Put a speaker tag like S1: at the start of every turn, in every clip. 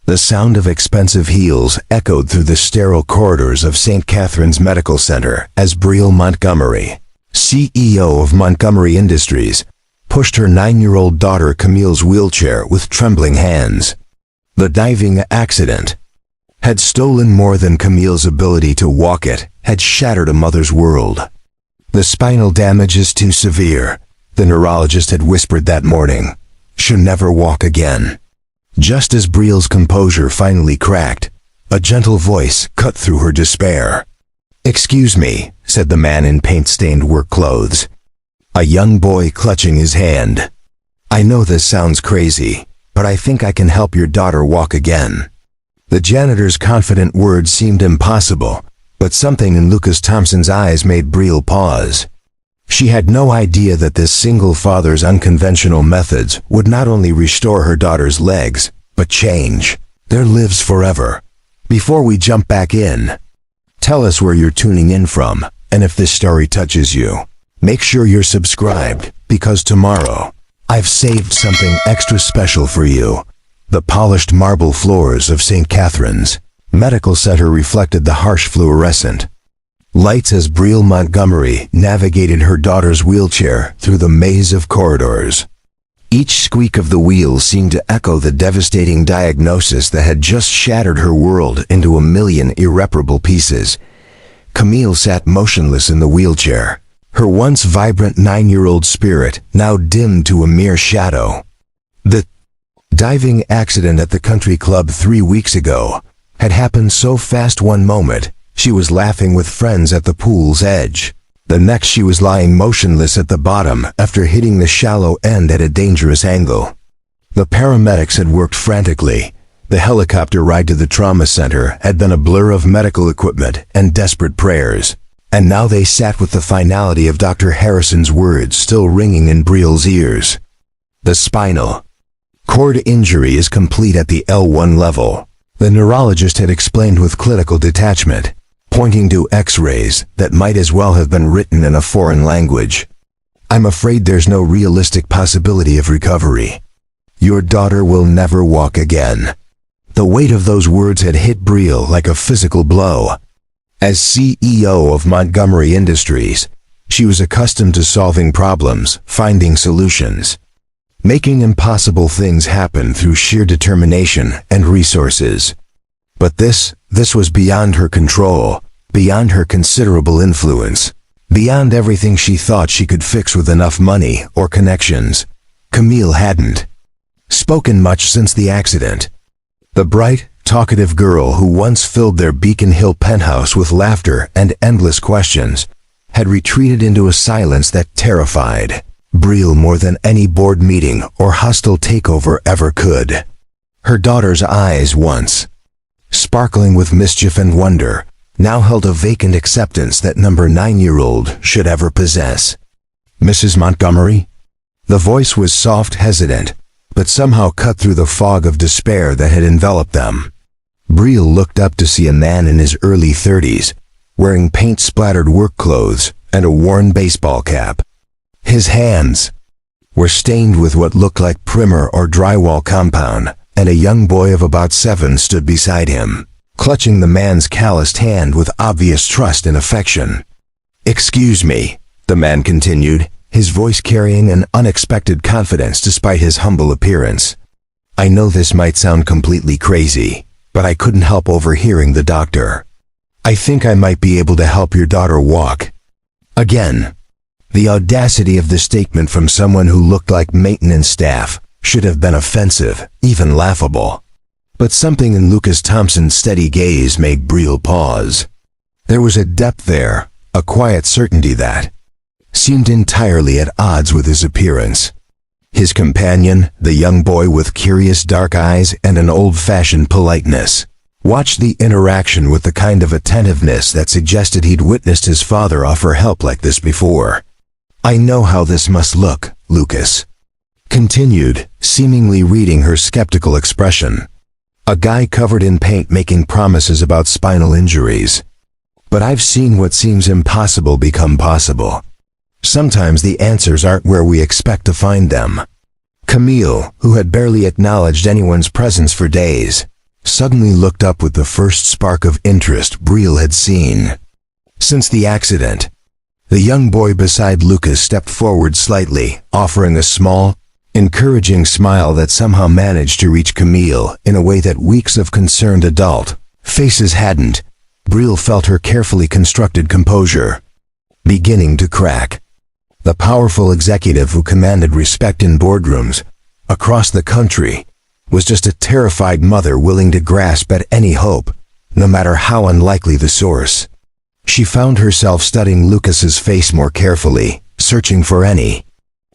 S1: The sound of expensive heels echoed through the sterile corridors of St. Catherine's Medical Center as Brielle Montgomery, CEO of Montgomery Industries, pushed her 9-year-old daughter Camille's wheelchair with trembling hands. The diving accident had stolen more than Camille's ability to walk. It had shattered a mother's world. The spinal damage is too severe, the neurologist had whispered that morning. She'll never walk again. Just as Brielle's composure finally cracked, a gentle voice cut through her despair. "Excuse me," said the man in paint-stained work clothes, a young boy clutching his hand. "I know this sounds crazy, but I think I can help your daughter walk again." The janitor's confident words seemed impossible, but something in Lucas Thompson's eyes made Brielle pause. She had no idea that this single father's unconventional methods would not only restore her daughter's legs, but change their lives forever. Before we jump back in, tell us where you're tuning in from, and if this story touches you, make sure you're subscribed, because tomorrow, I've saved something extra special for you. The polished marble floors of St. Catherine's Medical Center reflected the harsh fluorescent lights as Brielle Montgomery navigated her daughter's wheelchair through the maze of corridors. Each squeak of the wheels seemed to echo the devastating diagnosis that had just shattered her world into a million irreparable pieces. Camille sat motionless in the wheelchair, her once vibrant 9-year-old spirit now dimmed to a mere shadow. The diving accident at the country club 3 weeks ago had happened so fast. One moment, she was laughing with friends at the pool's edge. The next, she was lying motionless at the bottom after hitting the shallow end at a dangerous angle. The paramedics had worked frantically. The helicopter ride to the trauma center had been a blur of medical equipment and desperate prayers. And now they sat with the finality of Dr. Harrison's words still ringing in Brielle's ears. The spinal cord injury is complete at the L1 level, the neurologist had explained with clinical detachment, pointing to X-rays that might as well have been written in a foreign language. "I'm afraid there's no realistic possibility of recovery. Your daughter will never walk again." The weight of those words had hit Brielle like a physical blow. As CEO of Montgomery Industries, she was accustomed to solving problems, finding solutions, making impossible things happen through sheer determination and resources. But this was beyond her control, beyond her considerable influence, beyond everything she thought she could fix with enough money or connections. Camille hadn't spoken much since the accident. The bright, talkative girl who once filled their Beacon Hill penthouse with laughter and endless questions had retreated into a silence that terrified Brielle more than any board meeting or hostile takeover ever could. Her daughter's eyes, once sparkling with mischief and wonder, now held a vacant acceptance that no 9-year-old should ever possess. "Mrs. Montgomery?" The voice was soft, hesitant, but somehow cut through the fog of despair that had enveloped them. Brielle looked up to see a man in his early 30s, wearing paint-splattered work clothes and a worn baseball cap. His hands were stained with what looked like primer or drywall compound, and a young boy of about 7 stood beside him, clutching the man's calloused hand with obvious trust and affection. "Excuse me," the man continued, his voice carrying an unexpected confidence despite his humble appearance. "I know this might sound completely crazy, but I couldn't help overhearing the doctor. I think I might be able to help your daughter walk again." The audacity of the statement from someone who looked like maintenance staff should have been offensive, even laughable. But something in Lucas Thompson's steady gaze made Brielle pause. There was a depth there, a quiet certainty that seemed entirely at odds with his appearance. His companion, the young boy with curious dark eyes and an old-fashioned politeness, watched the interaction with the kind of attentiveness that suggested he'd witnessed his father offer help like this before. "I know how this must look," Lucas continued, seemingly reading her skeptical expression. "A guy covered in paint making promises about spinal injuries. But I've seen what seems impossible become possible. Sometimes the answers aren't where we expect to find them." Camille, who had barely acknowledged anyone's presence for days, suddenly looked up with the first spark of interest Brielle had seen. Since the accident, the young boy beside Lucas stepped forward slightly, offering a small, encouraging smile that somehow managed to reach Camille in a way that weeks of concerned adult faces hadn't. Brielle felt her carefully constructed composure beginning to crack. The powerful executive who commanded respect in boardrooms across the country was just a terrified mother willing to grasp at any hope, no matter how unlikely the source. She found herself studying Lucas's face more carefully, searching for any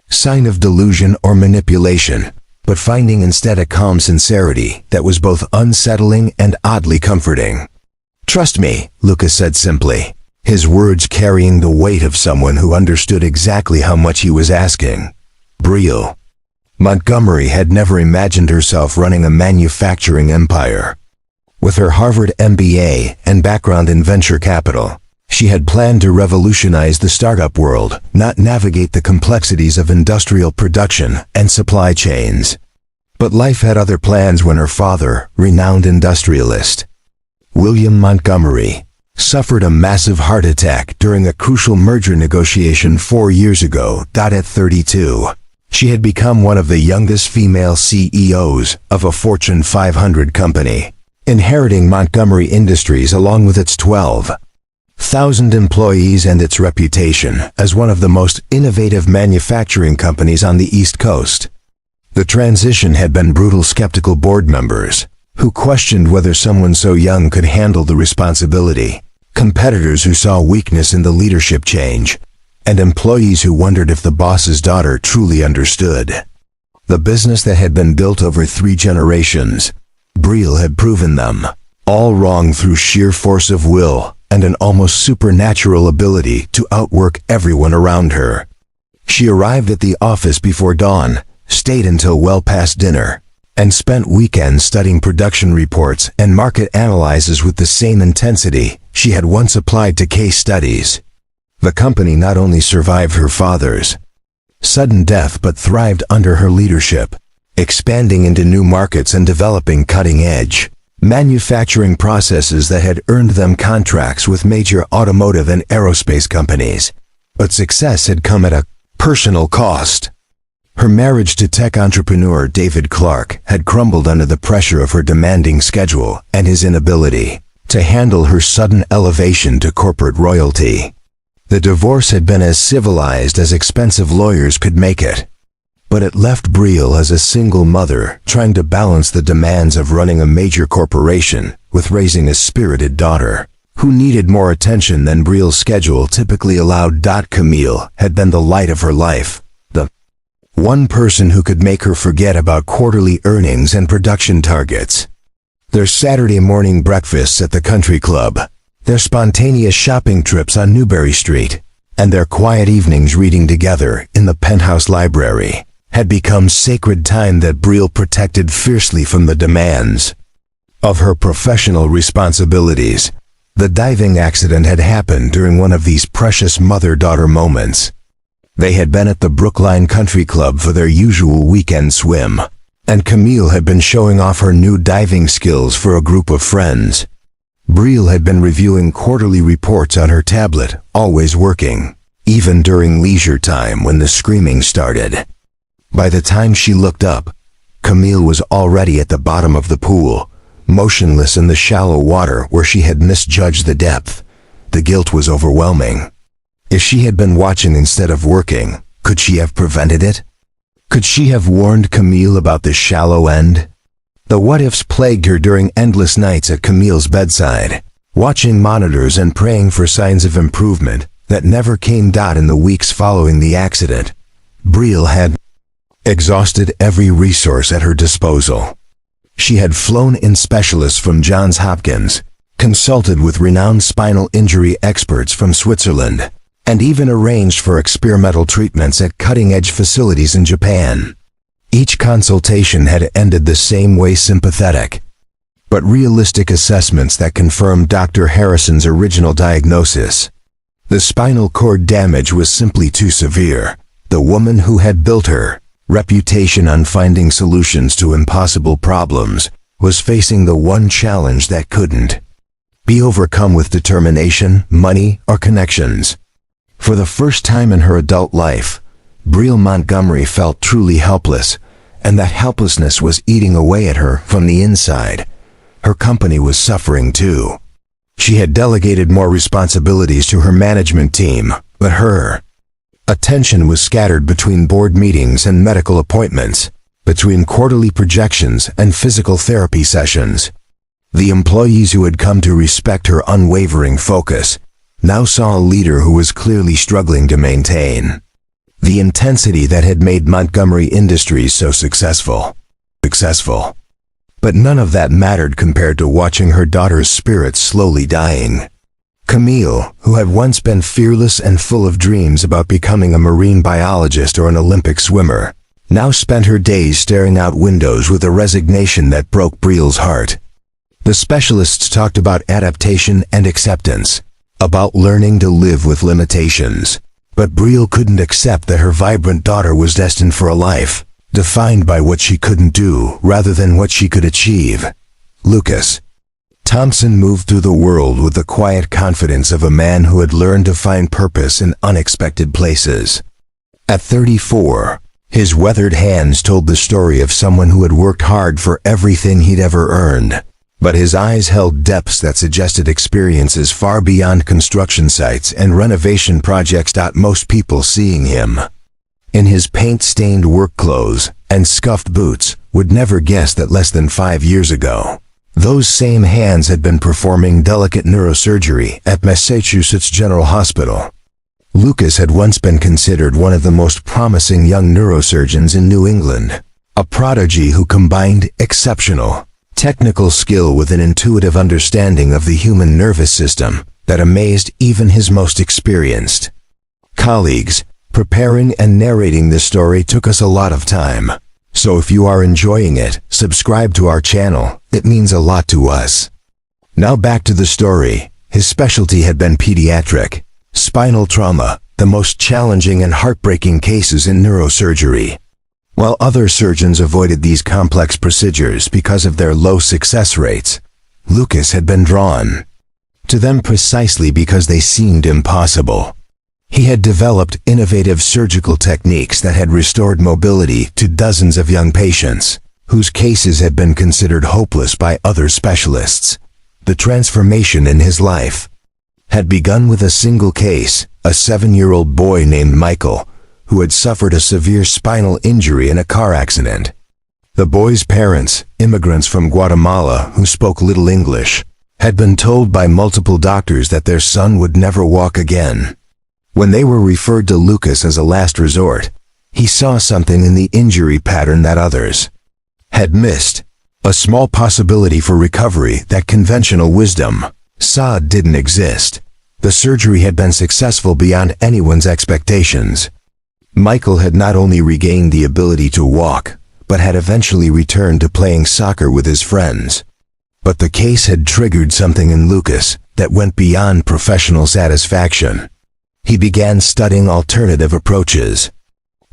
S1: sign of delusion or manipulation, but finding instead a calm sincerity that was both unsettling and oddly comforting. "Trust me," Lucas said simply, his words carrying the weight of someone who understood exactly how much he was asking. Brielle Montgomery had never imagined herself running a manufacturing empire. With her Harvard MBA and background in venture capital, she had planned to revolutionize the startup world, not navigate the complexities of industrial production and supply chains. But life had other plans when her father, renowned industrialist William Montgomery, suffered a massive heart attack during a crucial merger negotiation 4 years ago. At 32, she had become one of the youngest female CEOs of a Fortune 500 company, inheriting Montgomery Industries along with its 12,000 employees and its reputation as one of the most innovative manufacturing companies on the East Coast. The transition had been brutal. Skeptical board members who questioned whether someone so young could handle the responsibility, competitors who saw weakness in the leadership change, and employees who wondered if the boss's daughter truly understood the business that had been built over 3 generations. Brielle had proven them all wrong through sheer force of will and an almost supernatural ability to outwork everyone around her. She arrived at the office before dawn, stayed until well past dinner, and spent weekends studying production reports and market analyses with the same intensity she had once applied to case studies. The company not only survived her father's sudden death but thrived under her leadership, expanding into new markets and developing cutting-edge manufacturing processes that had earned them contracts with major automotive and aerospace companies. But success had come at a personal cost. Her marriage to tech entrepreneur David Clark had crumbled under the pressure of her demanding schedule and his inability to handle her sudden elevation to corporate royalty. The divorce had been as civilized as expensive lawyers could make it, but it left Brielle as a single mother trying to balance the demands of running a major corporation with raising a spirited daughter who needed more attention than Brielle's schedule typically allowed. Camille had been the light of her life, the one person who could make her forget about quarterly earnings and production targets. Their Saturday morning breakfasts at the country club, their spontaneous shopping trips on Newbury Street, and their quiet evenings reading together in the penthouse library had become sacred time that Brielle protected fiercely from the demands of her professional responsibilities. The diving accident had happened during one of these precious mother-daughter moments. They had been at the Brookline Country Club for their usual weekend swim, and Camille had been showing off her new diving skills for a group of friends. Brielle had been reviewing quarterly reports on her tablet, always working, even during leisure time when the screaming started. By the time she looked up, Camille was already at the bottom of the pool, motionless in the shallow water where she had misjudged the depth. The guilt was overwhelming. If she had been watching instead of working, could she have prevented it? Could she have warned Camille about the shallow end? The what-ifs plagued her during endless nights at Camille's bedside, watching monitors and praying for signs of improvement that never came. In the weeks following the accident, Brielle had exhausted every resource at her disposal. She had flown in specialists from Johns Hopkins, consulted with renowned spinal injury experts from Switzerland, and even arranged for experimental treatments at cutting-edge facilities in Japan. Each consultation had ended the same way: sympathetic, but realistic assessments that confirmed Dr. Harrison's original diagnosis. The spinal cord damage was simply too severe. The woman who had built her reputation on finding solutions to impossible problems was facing the one challenge that couldn't be overcome with determination, money, or connections. For the first time in her adult life, Brielle Montgomery felt truly helpless, and that helplessness was eating away at her from the inside. Her company was suffering too. She had delegated more responsibilities to her management team, but her attention was scattered between board meetings and medical appointments, between quarterly projections and physical therapy sessions. The employees who had come to respect her unwavering focus now saw a leader who was clearly struggling to maintain the intensity that had made Montgomery Industries so successful. But none of that mattered compared to watching her daughter's spirit slowly dying. Camille, who had once been fearless and full of dreams about becoming a marine biologist or an Olympic swimmer, now spent her days staring out windows with a resignation that broke Brielle's heart. The specialists talked about adaptation and acceptance, about learning to live with limitations. But Brielle couldn't accept that her vibrant daughter was destined for a life defined by what she couldn't do rather than what she could achieve. Lucas Thompson moved through the world with the quiet confidence of a man who had learned to find purpose in unexpected places. At 34, his weathered hands told the story of someone who had worked hard for everything he'd ever earned, but his eyes held depths that suggested experiences far beyond construction sites and renovation projects. Most people seeing him in his paint-stained work clothes and scuffed boots would never guess that less than 5 years ago, those same hands had been performing delicate neurosurgery at Massachusetts General Hospital. Lucas had once been considered one of the most promising young neurosurgeons in New England, a prodigy who combined exceptional technical skill with an intuitive understanding of the human nervous system that amazed even his most experienced colleagues. Preparing and narrating this story took us a lot of time, so if you are enjoying it, subscribe to our channel. It means a lot to us. Now back to the story. His specialty had been pediatric spinal trauma, the most challenging and heartbreaking cases in neurosurgery. While other surgeons avoided these complex procedures because of their low success rates, Lucas had been drawn to them precisely because they seemed impossible. He had developed innovative surgical techniques that had restored mobility to dozens of young patients, whose cases had been considered hopeless by other specialists. The transformation in his life had begun with a single case, a 7-year-old boy named Michael, who had suffered a severe spinal injury in a car accident. The boy's parents, immigrants from Guatemala who spoke little English, had been told by multiple doctors that their son would never walk again. When they were referred to Lucas as a last resort, he saw something in the injury pattern that others had missed, a small possibility for recovery that conventional wisdom saw didn't exist. The surgery had been successful beyond anyone's expectations. Michael had not only regained the ability to walk, but had eventually returned to playing soccer with his friends. But the case had triggered something in Lucas that went beyond professional satisfaction. He began studying alternative approaches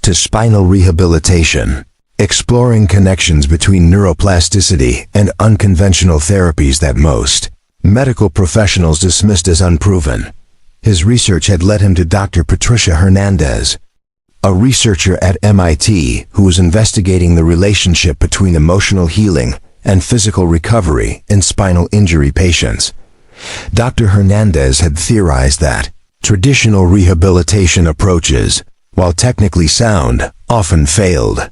S1: to spinal rehabilitation, exploring connections between neuroplasticity and unconventional therapies that most medical professionals dismissed as unproven. His research had led him to Dr. Patricia Hernandez, a researcher at MIT who was investigating the relationship between emotional healing and physical recovery in spinal injury patients. Dr. Hernandez had theorized that traditional rehabilitation approaches, while technically sound, often failed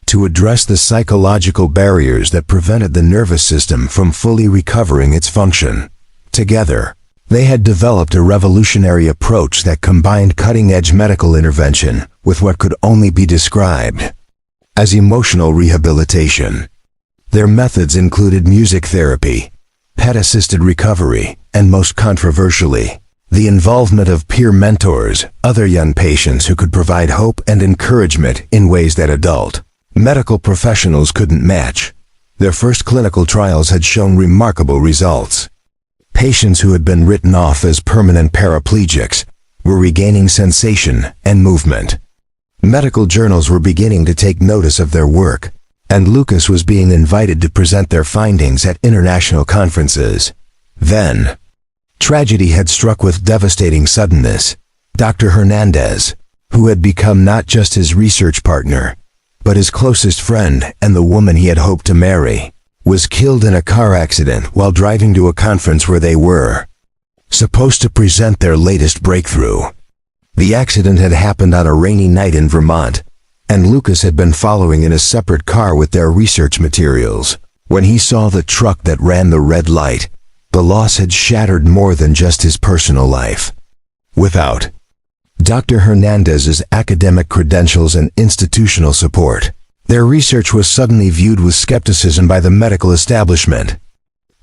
S1: to address the psychological barriers that prevented the nervous system from fully recovering its function. Together, they had developed a revolutionary approach that combined cutting-edge medical intervention with what could only be described as emotional rehabilitation. Their methods included music therapy, pet-assisted recovery, and most controversially, the involvement of peer mentors, other young patients who could provide hope and encouragement in ways that adult medical professionals couldn't match. Their first clinical trials had shown remarkable results. Patients who had been written off as permanent paraplegics were regaining sensation and movement. Medical journals were beginning to take notice of their work, and Lucas was being invited to present their findings at international conferences. Then, tragedy had struck with devastating suddenness. Dr. Hernandez, who had become not just his research partner, but his closest friend and the woman he had hoped to marry, was killed in a car accident while driving to a conference where they were supposed to present their latest breakthrough. The accident had happened on a rainy night in Vermont, and Lucas had been following in a separate car with their research materials. When he saw the truck that ran the red light, the loss had shattered more than just his personal life. Without Dr. Hernandez's academic credentials and institutional support, their research was suddenly viewed with skepticism by the medical establishment.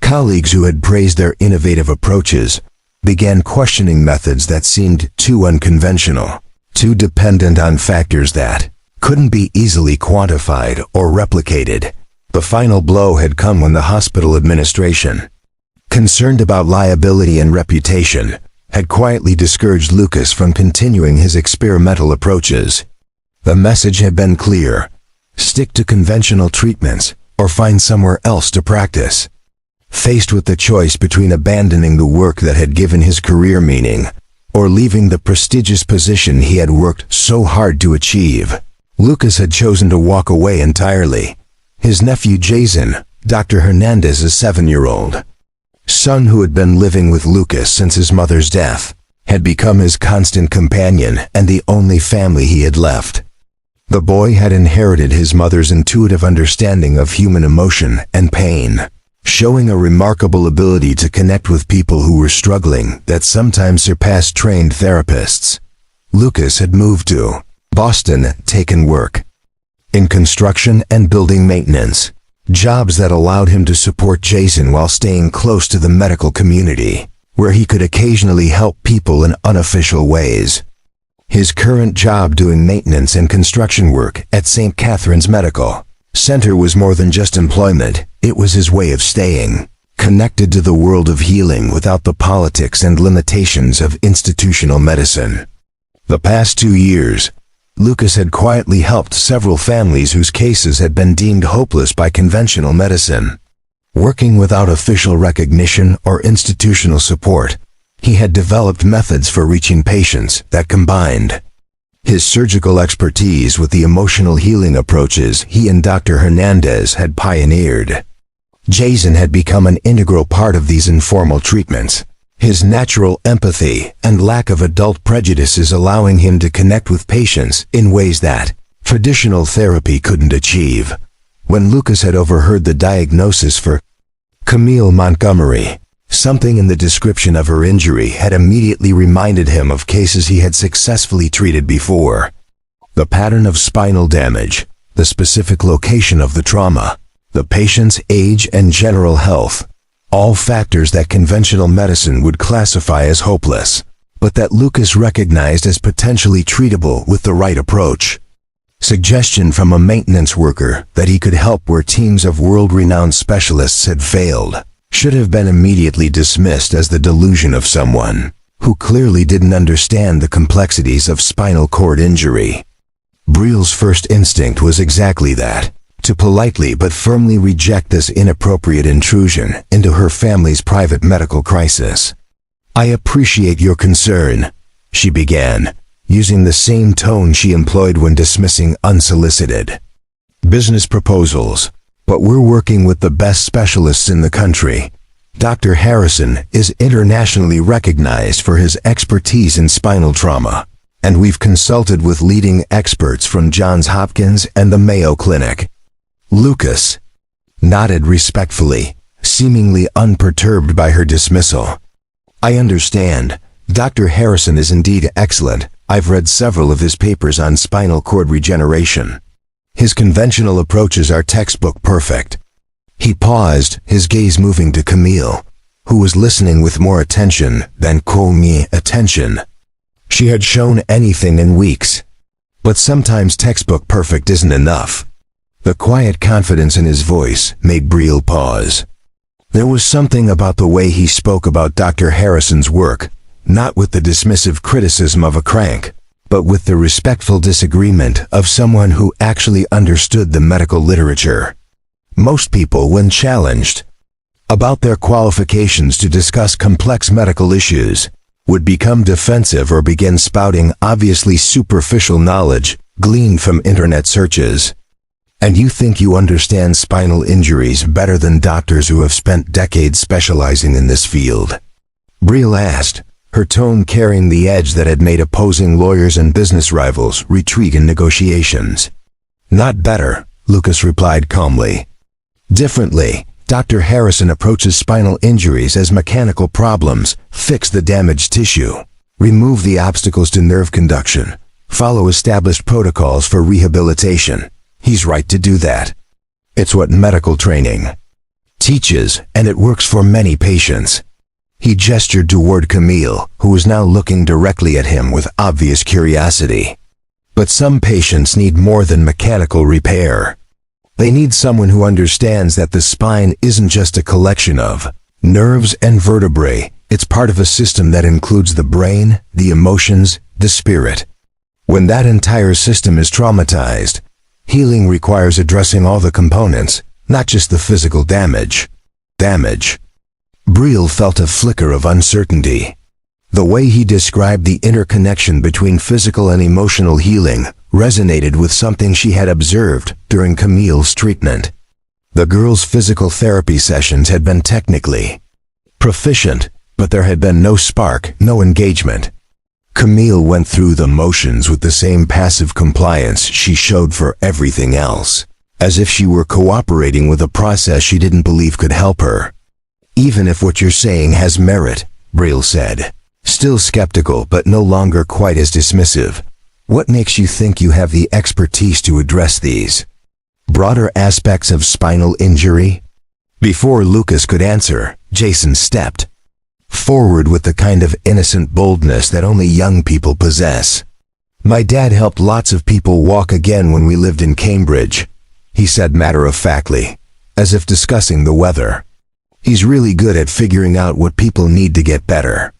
S1: Colleagues who had praised their innovative approaches began questioning methods that seemed too unconventional, too dependent on factors that couldn't be easily quantified or replicated. The final blow had come when the hospital administration, concerned about liability and reputation, had quietly discouraged Lucas from continuing his experimental approaches. The message had been clear: stick to conventional treatments or find somewhere else to practice. Faced with the choice between abandoning the work that had given his career meaning or leaving the prestigious position he had worked so hard to achieve, Lucas had chosen to walk away entirely. His nephew Jason, Dr. Hernandez's 7-year-old son who had been living with Lucas since his mother's death, had become his constant companion and the only family he had left. The boy had inherited his mother's intuitive understanding of human emotion and pain, showing a remarkable ability to connect with people who were struggling that sometimes surpassed trained therapists. Lucas had moved to Boston, taken work in construction and building maintenance, jobs that allowed him to support Jason while staying close to the medical community, where he could occasionally help people in unofficial ways. His current job doing maintenance and construction work at St. Catherine's Medical Center was more than just employment. It was his way of staying connected to the world of healing without the politics and limitations of institutional medicine. The past 2 years, Lucas had quietly helped several families whose cases had been deemed hopeless by conventional medicine. Working without official recognition or institutional support, he had developed methods for reaching patients that combined his surgical expertise with the emotional healing approaches he and Dr. Hernandez had pioneered. Jason had become an integral part of these informal treatments, his natural empathy and lack of adult prejudices allowing him to connect with patients in ways that traditional therapy couldn't achieve. When Lucas had overheard the diagnosis for Camille Montgomery, something in the description of her injury had immediately reminded him of cases he had successfully treated before. The pattern of spinal damage, the specific location of the trauma, the patient's age and general health, all factors that conventional medicine would classify as hopeless, but that Lucas recognized as potentially treatable with the right approach. Suggestion from a maintenance worker that he could help where teams of world-renowned specialists had failed should have been immediately dismissed as the delusion of someone who clearly didn't understand the complexities of spinal cord injury. Briel's first instinct was exactly that: to politely but firmly reject this inappropriate intrusion into her family's private medical crisis. "I appreciate your concern," she began, using the same tone she employed when dismissing unsolicited business proposals. "But we're working with the best specialists in the country. Dr. Harrison is internationally recognized for his expertise in spinal trauma, and we've consulted with leading experts from Johns Hopkins and the Mayo Clinic." Lucas nodded respectfully, seemingly unperturbed by her dismissal. "I understand. Dr. Harrison is indeed excellent. I've read several of his papers on spinal cord regeneration. His conventional approaches are textbook perfect." He paused, his gaze moving to Camille, who was listening with more attention than attention. She had shown anything in weeks. But sometimes textbook perfect isn't enough. The quiet confidence in his voice made Briel pause. There was something about the way he spoke about Dr. Harrison's work, not with the dismissive criticism of a crank, but with the respectful disagreement of someone who actually understood the medical literature. Most people, when challenged about their qualifications to discuss complex medical issues, would become defensive or begin spouting obviously superficial knowledge gleaned from internet searches. And you think you understand spinal injuries better than doctors who have spent decades specializing in this field? Brielle asked, her tone carrying the edge that had made opposing lawyers and business rivals retreat in negotiations. Not better, Lucas replied calmly. Differently, Dr. Harrison approaches spinal injuries as mechanical problems: fix the damaged tissue, remove the obstacles to nerve conduction, follow established protocols for rehabilitation. He's right to do that. It's what medical training teaches, and it works for many patients. He gestured toward Camille, who was now looking directly at him with obvious curiosity. But some patients need more than mechanical repair. They need someone who understands that the spine isn't just a collection of nerves and vertebrae. It's part of a system that includes the brain, the emotions, the spirit. When that entire system is traumatized, healing requires addressing all the components, not just the physical damage. Brielle felt a flicker of uncertainty. The way he described the interconnection between physical and emotional healing resonated with something she had observed during Camille's treatment. The girl's physical therapy sessions had been technically proficient, but there had been no spark, no engagement. Camille went through the motions with the same passive compliance she showed for everything else, as if she were cooperating with a process she didn't believe could help her. Even if what you're saying has merit, Brielle said, still skeptical but no longer quite as dismissive. What makes you think you have the expertise to address these broader aspects of spinal injury? Before Lucas could answer, Jason stepped forward with the kind of innocent boldness that only young people possess. My dad helped lots of people walk again when we lived in Cambridge, he said matter-of-factly, as if discussing the weather. He's really good at figuring out what people need to get better.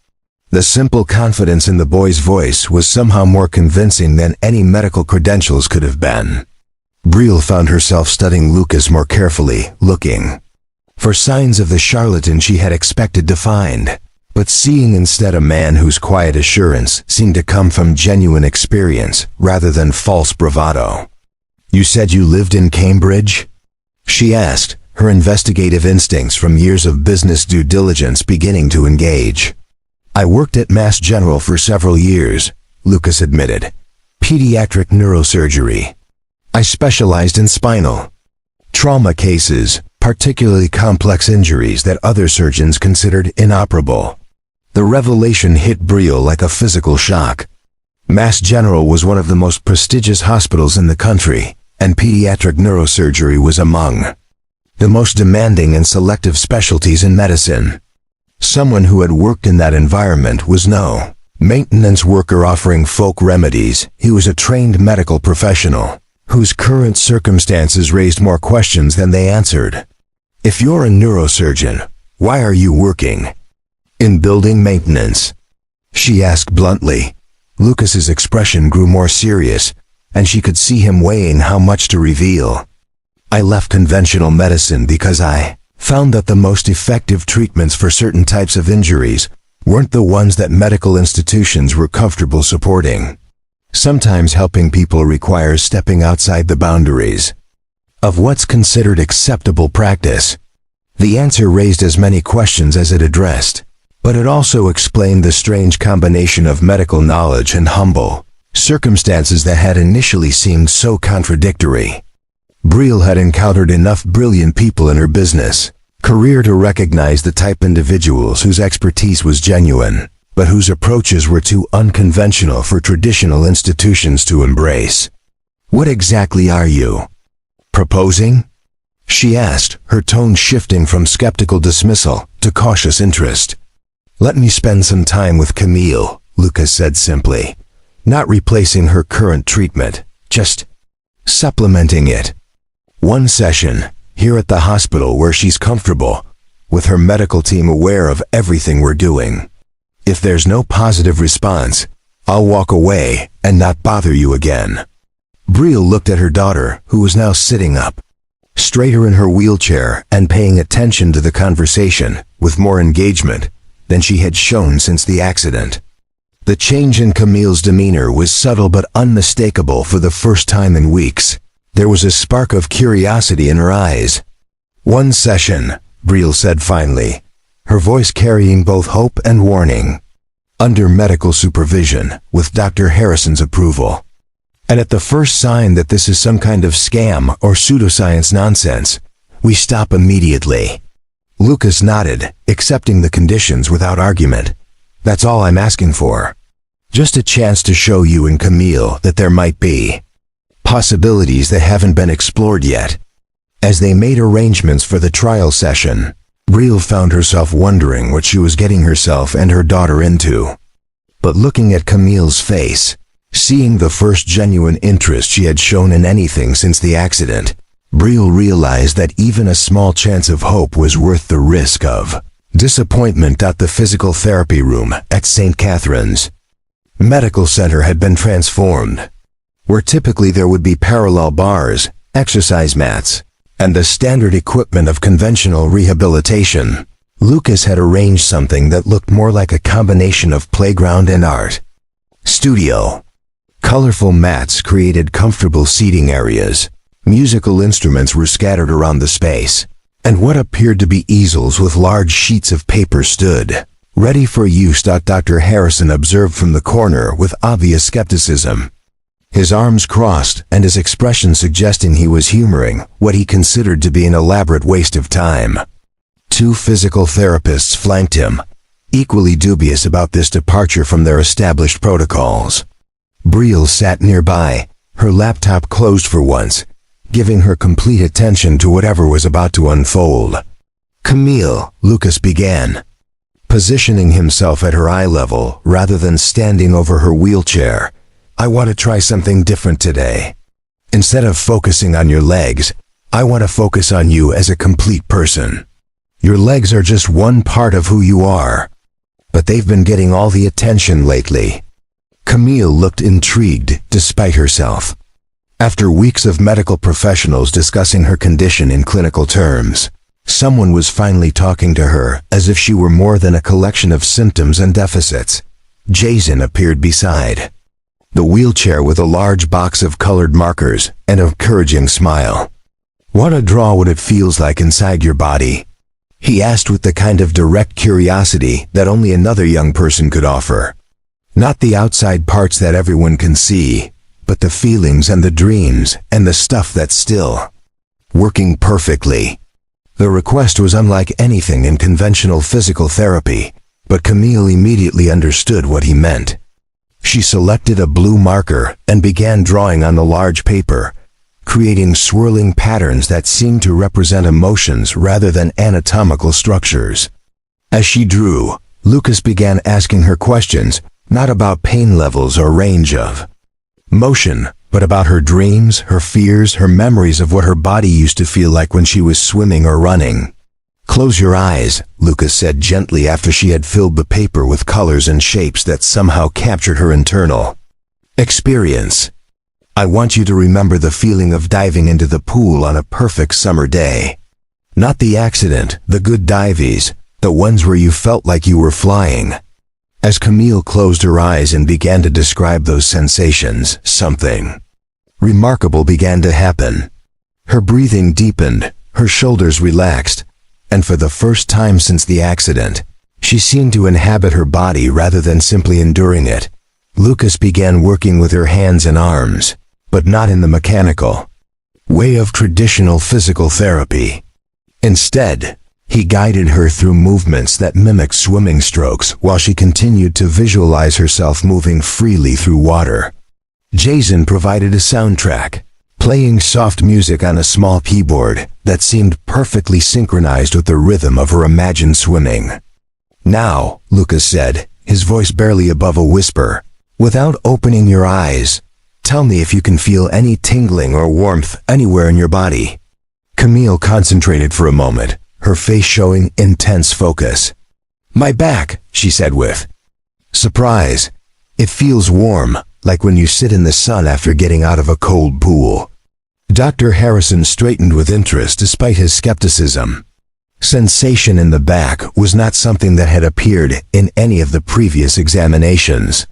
S1: The simple confidence in the boy's voice was somehow more convincing than any medical credentials could have been. Brielle found herself studying Lucas more carefully, looking for signs of the charlatan she had expected to find, but seeing instead a man whose quiet assurance seemed to come from genuine experience rather than false bravado. You said you lived in Cambridge? She asked, her investigative instincts from years of business due diligence beginning to engage. I worked at Mass General for several years, Lucas admitted. Pediatric neurosurgery. I specialized in spinal trauma cases, particularly complex injuries that other surgeons considered inoperable. The revelation hit Brielle like a physical shock. Mass General was one of the most prestigious hospitals in the country, and pediatric neurosurgery was among the most demanding and selective specialties in medicine. Someone who had worked in that environment was no maintenance worker offering folk remedies. He was a trained medical professional, whose current circumstances raised more questions than they answered. If you're a neurosurgeon, why are you working in building maintenance? She asked bluntly. Lucas's expression grew more serious, and she could see him weighing how much to reveal. I left conventional medicine because I found that the most effective treatments for certain types of injuries weren't the ones that medical institutions were comfortable supporting. Sometimes helping people requires stepping outside the boundaries of what's considered acceptable practice. The answer raised as many questions as it addressed, but it also explained the strange combination of medical knowledge and humble circumstances that had initially seemed so contradictory. Brielle had encountered enough brilliant people in her business career to recognize the type individuals whose expertise was genuine, but whose approaches were too unconventional for traditional institutions to embrace. What exactly are you proposing? She asked, her tone shifting from skeptical dismissal to cautious interest. Let me spend some time with Camille, Lucas said simply, not replacing her current treatment, just supplementing it. One session, here at the hospital where she's comfortable, with her medical team aware of everything we're doing. If there's no positive response, I'll walk away and not bother you again." Brielle looked at her daughter, who was now sitting up, straighter in her wheelchair and paying attention to the conversation with more engagement than she had shown since the accident. The change in Camille's demeanor was subtle but unmistakable for the first time in weeks. There was a spark of curiosity in her eyes. "One session," Brielle said finally, her voice carrying both hope and warning. "Under medical supervision, with Dr. Harrison's approval. And at the first sign that this is some kind of scam or pseudoscience nonsense, we stop immediately." Lucas nodded, accepting the conditions without argument. "That's all I'm asking for. Just a chance to show you and Camille that there might be possibilities that haven't been explored yet." As they made arrangements for the trial session, Brielle found herself wondering what she was getting herself and her daughter into. But looking at Camille's face, seeing the first genuine interest she had shown in anything since the accident, Brielle realized that even a small chance of hope was worth the risk of disappointment. The physical therapy room at St. Catherine's Medical Center had been transformed. Where typically there would be parallel bars, exercise mats, and the standard equipment of conventional rehabilitation, Lucas had arranged something that looked more like a combination of playground and art studio. Colorful mats created comfortable seating areas. Musical instruments were scattered around the space, and what appeared to be easels with large sheets of paper stood ready for use. Dr. Harrison observed from the corner with obvious skepticism, his arms crossed and his expression suggesting he was humoring what he considered to be an elaborate waste of time. Two physical therapists flanked him, equally dubious about this departure from their established protocols. Brielle sat nearby, her laptop closed for once, giving her complete attention to whatever was about to unfold. "Camille," Lucas began, positioning himself at her eye level rather than standing over her wheelchair, "I want to try something different today. Instead of focusing on your legs, I want to focus on you as a complete person. Your legs are just one part of who you are, but they've been getting all the attention lately." Camille looked intrigued despite herself. After weeks of medical professionals discussing her condition in clinical terms, someone was finally talking to her as if she were more than a collection of symptoms and deficits. Jason appeared beside the wheelchair with a large box of colored markers and an encouraging smile. "Want to draw what it feels like inside your body?" he asked with the kind of direct curiosity that only another young person could offer. Not the outside parts that everyone can see, but the feelings and the dreams and the stuff that's still working perfectly. The request was unlike anything in conventional physical therapy, but Camille immediately understood what he meant. She selected a blue marker and began drawing on the large paper, creating swirling patterns that seemed to represent emotions rather than anatomical structures. As she drew, Lucas began asking her questions, not about pain levels or range of motion, but about her dreams, her fears, her memories of what her body used to feel like when she was swimming or running. "Close your eyes," Lucas said gently after she had filled the paper with colors and shapes that somehow captured her internal experience. "I want you to remember the feeling of diving into the pool on a perfect summer day. Not the accident, the good dives, the ones where you felt like you were flying." As Camille closed her eyes and began to describe those sensations, something remarkable began to happen. Her breathing deepened, her shoulders relaxed, and for the first time since the accident, she seemed to inhabit her body rather than simply enduring it. Lucas began working with her hands and arms, but not in the mechanical way of traditional physical therapy. Instead, he guided her through movements that mimicked swimming strokes while she continued to visualize herself moving freely through water. Jason provided a soundtrack, playing soft music on a small keyboard that seemed perfectly synchronized with the rhythm of her imagined swimming. "Now," Lucas said, his voice barely above a whisper, "without opening your eyes, tell me if you can feel any tingling or warmth anywhere in your body." Camille concentrated for a moment, her face showing intense focus. "My back," she said with surprise. It feels warm, like when you sit in the sun after getting out of a cold pool. Dr. Harrison straightened with interest despite his skepticism. Sensation in the back was not something that had appeared in any of the previous examinations.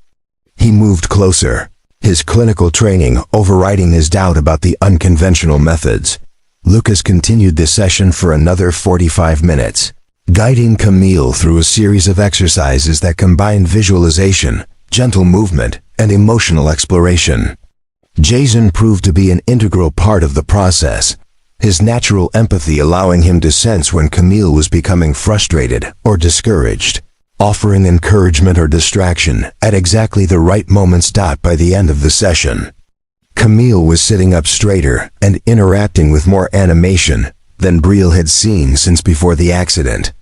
S1: He moved closer, his clinical training overriding his doubt about the unconventional methods. Lucas continued the session for another 45 minutes, guiding Camille through a series of exercises that combined visualization, gentle movement, and emotional exploration. Jason proved to be an integral part of the process, his natural empathy allowing him to sense when Camille was becoming frustrated or discouraged, offering encouragement or distraction at exactly the right moments. By the end of the session, Camille was sitting up straighter and interacting with more animation than Brielle had seen since before the accident.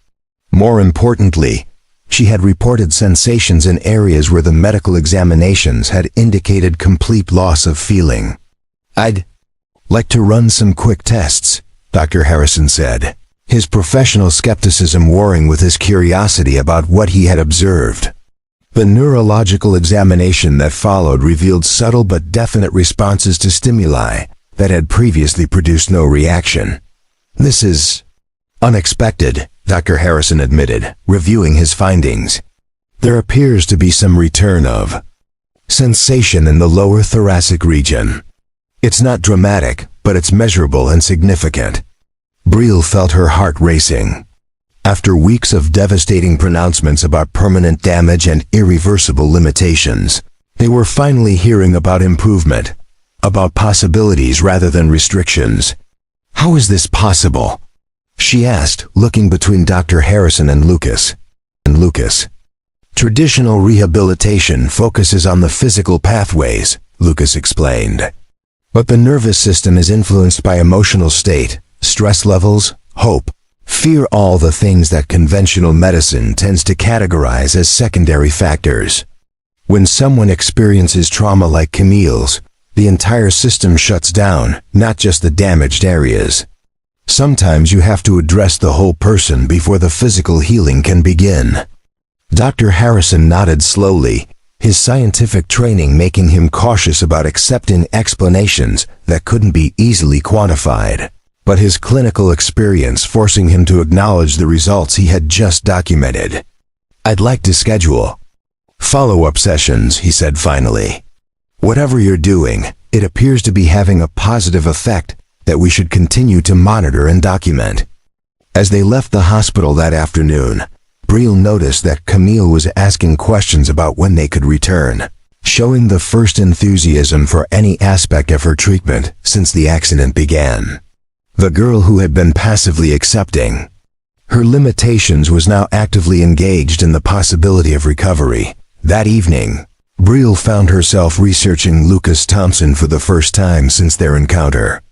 S1: More importantly, she had reported sensations in areas where the medical examinations had indicated complete loss of feeling. "I'd like to run some quick tests," Dr. Harrison said, his professional skepticism warring with his curiosity about what he had observed. The neurological examination that followed revealed subtle but definite responses to stimuli that had previously produced no reaction. "This is unexpected," Dr. Harrison admitted, reviewing his findings. "There appears to be some return of sensation in the lower thoracic region. It's not dramatic, but it's measurable and significant." Brielle felt her heart racing. After weeks of devastating pronouncements about permanent damage and irreversible limitations, they were finally hearing about improvement, about possibilities rather than restrictions. "How is this possible?" she asked, looking between Dr. Harrison and Lucas. "Traditional rehabilitation focuses on the physical pathways," Lucas explained. "But the nervous system is influenced by emotional state, stress levels, hope, fear, all the things that conventional medicine tends to categorize as secondary factors. When someone experiences trauma like Camille's, the entire system shuts down, not just the damaged areas. Sometimes you have to address the whole person before the physical healing can begin." Dr. Harrison nodded slowly, his scientific training making him cautious about accepting explanations that couldn't be easily quantified, but his clinical experience forcing him to acknowledge the results he had just documented. "I'd like to schedule follow-up sessions," he said finally. "Whatever you're doing, it appears to be having a positive effect that we should continue to monitor and document." As they left the hospital that afternoon, Brielle noticed that Camille was asking questions about when they could return, showing the first enthusiasm for any aspect of her treatment since the accident began. The girl who had been passively accepting her limitations was now actively engaged in the possibility of recovery. That evening, Brielle found herself researching Lucas Thompson for the first time since their encounter.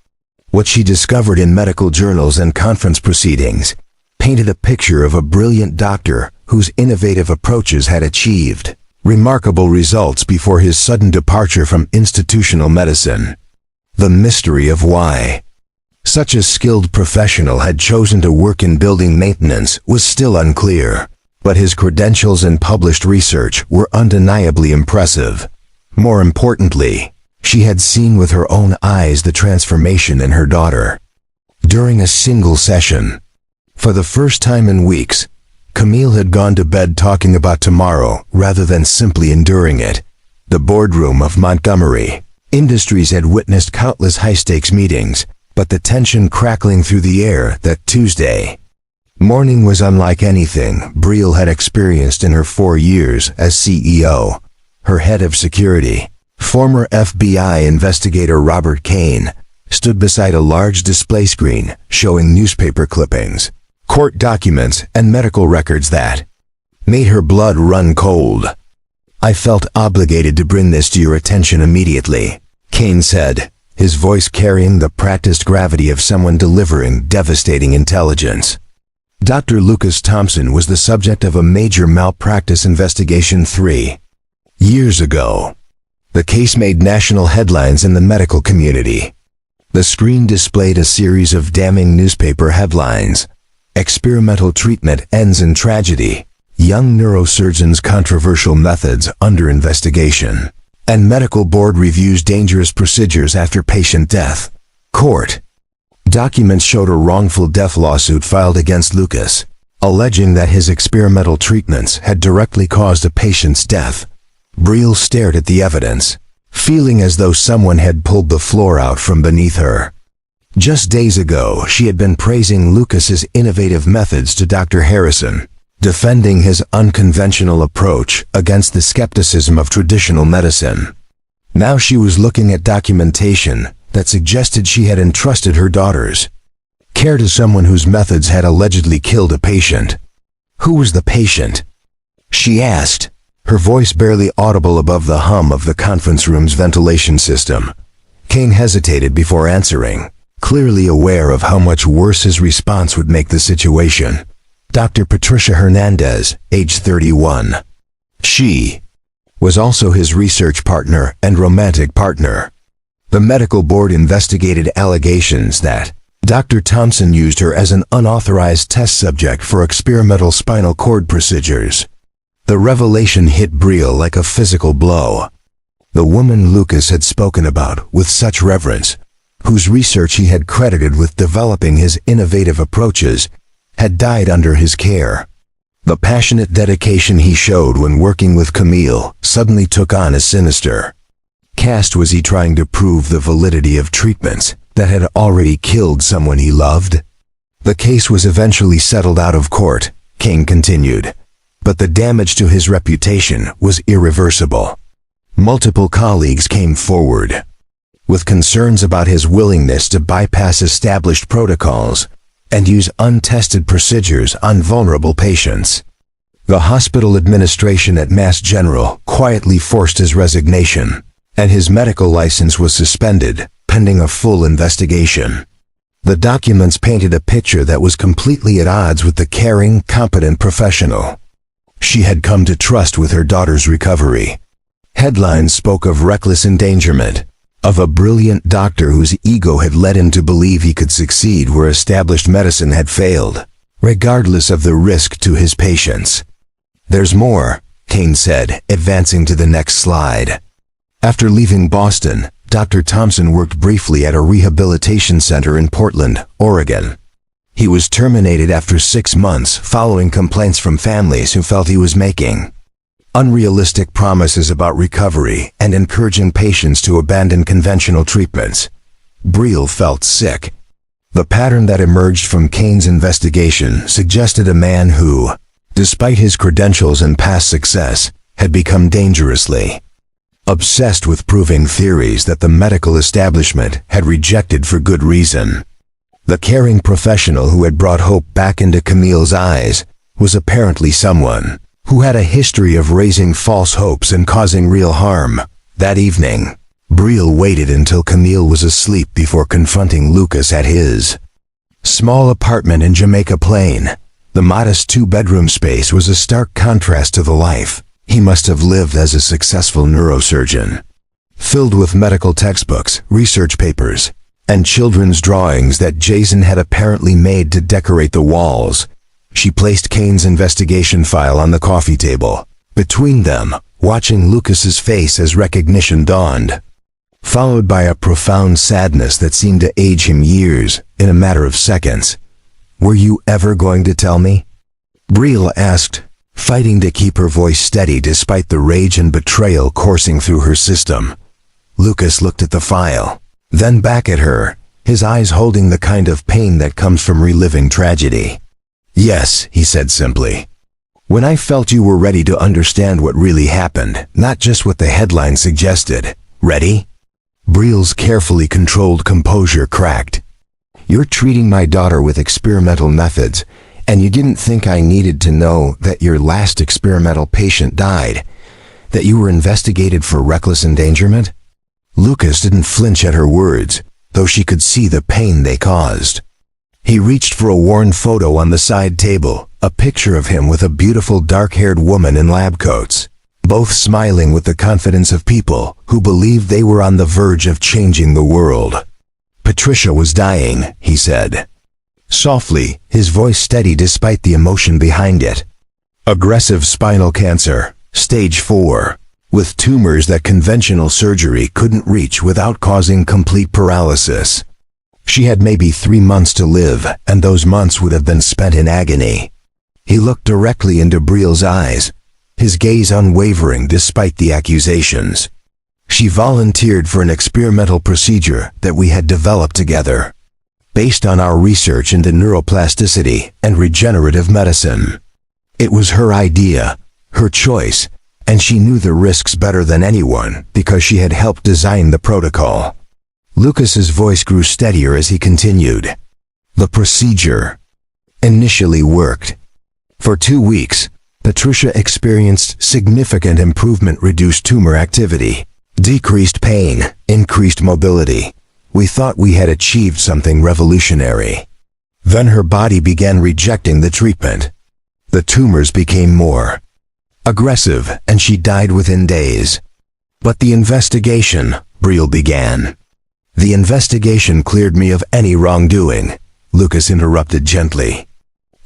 S1: What she discovered in medical journals and conference proceedings painted a picture of a brilliant doctor whose innovative approaches had achieved remarkable results before his sudden departure from institutional medicine. The mystery of why such a skilled professional had chosen to work in building maintenance was still unclear, but his credentials and published research were undeniably impressive. More importantly, she had seen with her own eyes the transformation in her daughter. During a single session, for the first time in weeks, Camille had gone to bed talking about tomorrow rather than simply enduring it. The boardroom of Montgomery Industries had witnessed countless high-stakes meetings, but the tension crackling through the air that Tuesday morning was unlike anything Brielle had experienced in her 4 years as CEO. Her head of security, former FBI investigator Robert Kane, stood beside a large display screen showing newspaper clippings, court documents, and medical records that made her blood run cold. "I felt obligated to bring this to your attention immediately," Kane said, his voice carrying the practiced gravity of someone delivering devastating intelligence. Dr. Lucas Thompson was the subject of a major malpractice investigation 3 years ago. The case made national headlines in the medical community. The screen displayed a series of damning newspaper headlines. "Experimental treatment ends in tragedy. Young neurosurgeon's controversial methods under investigation. And medical board reviews dangerous procedures after patient death. Court. Documents showed a wrongful death lawsuit filed against Lucas, alleging that his experimental treatments had directly caused a patient's death. Brielle stared at the evidence, feeling as though someone had pulled the floor out from beneath her. Just days ago, she had been praising Lucas's innovative methods to Dr. Harrison, defending his unconventional approach against the skepticism of traditional medicine. Now she was looking at documentation that suggested she had entrusted her daughter's care to someone whose methods had allegedly killed a patient. Who was the patient? She asked, her voice barely audible above the hum of the conference room's ventilation system. Kane hesitated before answering, clearly aware of how much worse his response would make the situation. Dr. Patricia Hernandez, age 31. She was also his research partner and romantic partner. The medical board investigated allegations that Dr. Thompson used her as an unauthorized test subject for experimental spinal cord procedures. The revelation hit Brielle like a physical blow. The woman Lucas had spoken about with such reverence, whose research he had credited with developing his innovative approaches, had died under his care. The passionate dedication he showed when working with Camille suddenly took on a sinister cast. Was he trying to prove the validity of treatments that had already killed someone he loved? The case was eventually settled out of court, King continued, but the damage to his reputation was irreversible. Multiple colleagues came forward with concerns about his willingness to bypass established protocols and use untested procedures on vulnerable patients. The hospital administration at Mass General quietly forced his resignation, and his medical license was suspended, pending a full investigation. The documents painted a picture that was completely at odds with the caring, competent professional she had come to trust with her daughter's recovery. Headlines spoke of reckless endangerment, of a brilliant doctor whose ego had led him to believe he could succeed where established medicine had failed, regardless of the risk to his patients. There's more, Kane said, advancing to the next slide. After leaving Boston, Dr. Thompson worked briefly at a rehabilitation center in Portland, Oregon. He was terminated after 6 months following complaints from families who felt he was making unrealistic promises about recovery and encouraging patients to abandon conventional treatments. Brielle felt sick. The pattern that emerged from Kane's investigation suggested a man who, despite his credentials and past success, had become dangerously obsessed with proving theories that the medical establishment had rejected for good reason. The caring professional who had brought hope back into Camille's eyes was apparently someone who had a history of raising false hopes and causing real harm. That evening, Brielle waited until Camille was asleep before confronting Lucas at his small apartment in Jamaica Plain. The modest 2-bedroom space was a stark contrast to the life he must have lived as a successful neurosurgeon. Filled with medical textbooks, research papers, and children's drawings that Jason had apparently made to decorate the walls, she placed Kane's investigation file on the coffee table, between them, watching Lucas's face as recognition dawned, followed by a profound sadness that seemed to age him years in a matter of seconds. "Were you ever going to tell me?" Brielle asked, fighting to keep her voice steady despite the rage and betrayal coursing through her system. Lucas looked at the file, then back at her, his eyes holding the kind of pain that comes from reliving tragedy. "Yes," he said simply. "When I felt you were ready to understand what really happened, not just what the headline suggested. Ready?" Brielle's carefully controlled composure cracked. "You're treating my daughter with experimental methods, and you didn't think I needed to know that your last experimental patient died, that you were investigated for reckless endangerment?" Lucas didn't flinch at her words, though she could see the pain they caused. He reached for a worn photo on the side table, a picture of him with a beautiful dark-haired woman in lab coats, both smiling with the confidence of people who believed they were on the verge of changing the world. "Patricia was dying," he said, softly, his voice steady despite the emotion behind it. Aggressive spinal cancer, stage 4, with tumors that conventional surgery couldn't reach without causing complete paralysis. She had maybe 3 months to live, and those months would have been spent in agony. He looked directly into Brielle's eyes, his gaze unwavering despite the accusations. She volunteered for an experimental procedure that we had developed together, based on our research into neuroplasticity and regenerative medicine. It was her idea, her choice, and she knew the risks better than anyone because she had helped design the protocol. Lucas's voice grew steadier as he continued. The procedure initially worked. For 2 weeks, Patricia experienced significant improvement, reduced tumor activity, decreased pain, increased mobility. We thought we had achieved something revolutionary. Then her body began rejecting the treatment. The tumors became more aggressive, and she died within days. But the investigation, Brielle began. The investigation cleared me of any wrongdoing, Lucas interrupted gently.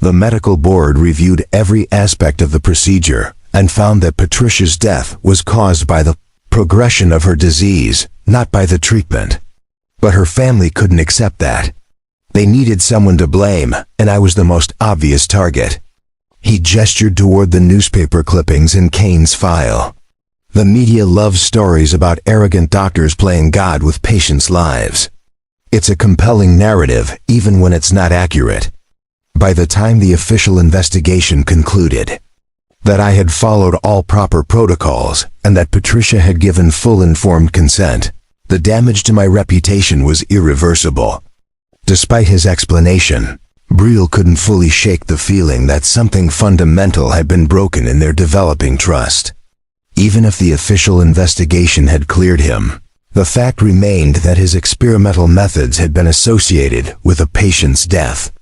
S1: The medical board reviewed every aspect of the procedure and found that Patricia's death was caused by the progression of her disease, not by the treatment. But her family couldn't accept that. They needed someone to blame, and I was the most obvious target. He gestured toward the newspaper clippings in Kane's file. The media loves stories about arrogant doctors playing God with patients' lives. It's a compelling narrative, even when it's not accurate. By the time the official investigation concluded that I had followed all proper protocols and that Patricia had given full informed consent, the damage to my reputation was irreversible. Despite his explanation, Brielle couldn't fully shake the feeling that something fundamental had been broken in their developing trust. Even if the official investigation had cleared him, the fact remained that his experimental methods had been associated with a patient's death.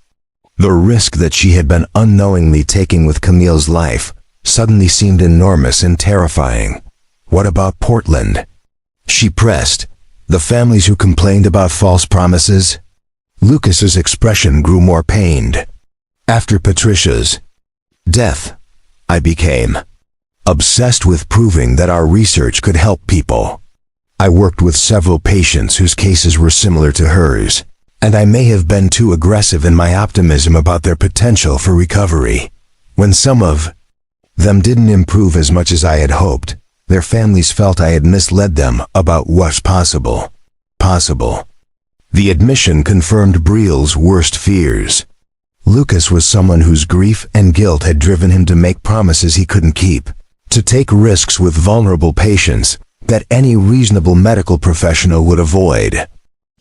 S1: The risk that she had been unknowingly taking with Camille's life suddenly seemed enormous and terrifying. What about Portland? She pressed. The families who complained about false promises? Lucas's expression grew more pained. After Patricia's death, I became obsessed with proving that our research could help people. I worked with several patients whose cases were similar to hers, and I may have been too aggressive in my optimism about their potential for recovery. When some of them didn't improve as much as I had hoped, their families felt I had misled them about what's possible. The admission confirmed Brielle's worst fears. Lucas was someone whose grief and guilt had driven him to make promises he couldn't keep, to take risks with vulnerable patients that any reasonable medical professional would avoid.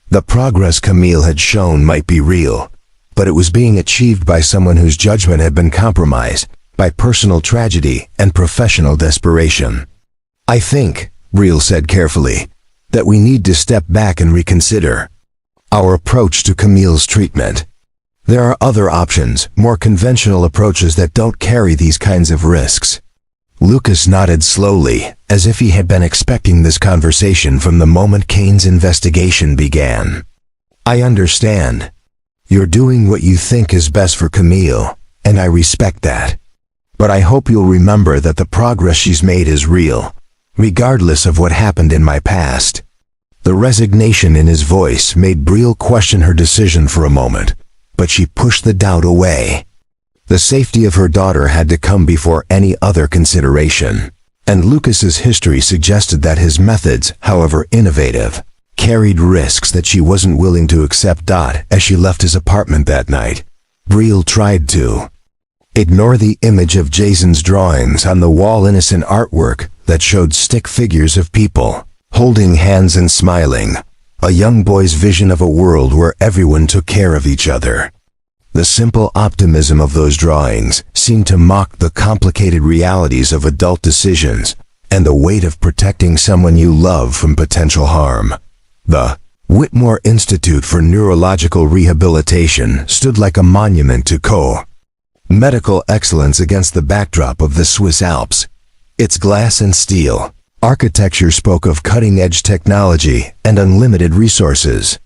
S1: The progress Camille had shown might be real, but it was being achieved by someone whose judgment had been compromised by personal tragedy and professional desperation. I think, Brielle said carefully, that we need to step back and reconsider our approach to Camille's treatment. There are other options, more conventional approaches that don't carry these kinds of risks. Lucas nodded slowly, as if he had been expecting this conversation from the moment Kane's investigation began. I understand. You're doing what you think is best for Camille, and I respect that. But I hope you'll remember that the progress she's made is real, regardless of what happened in my past. The resignation in his voice made Brielle question her decision for a moment, but she pushed the doubt away. The safety of her daughter had to come before any other consideration, and Lucas's history suggested that his methods, however innovative, carried risks that she wasn't willing to accept. As she left his apartment that night, Brielle tried to ignore the image of Jason's drawings on the wall, innocent artwork that showed stick figures of people, holding hands and smiling, a young boy's vision of a world where everyone took care of each other. The simple optimism of those drawings seemed to mock the complicated realities of adult decisions and the weight of protecting someone you love from potential harm. The Whitmore Institute for Neurological Rehabilitation stood like a monument to medical excellence against the backdrop of the Swiss Alps. Its glass and steel architecture spoke of cutting-edge technology and unlimited resources,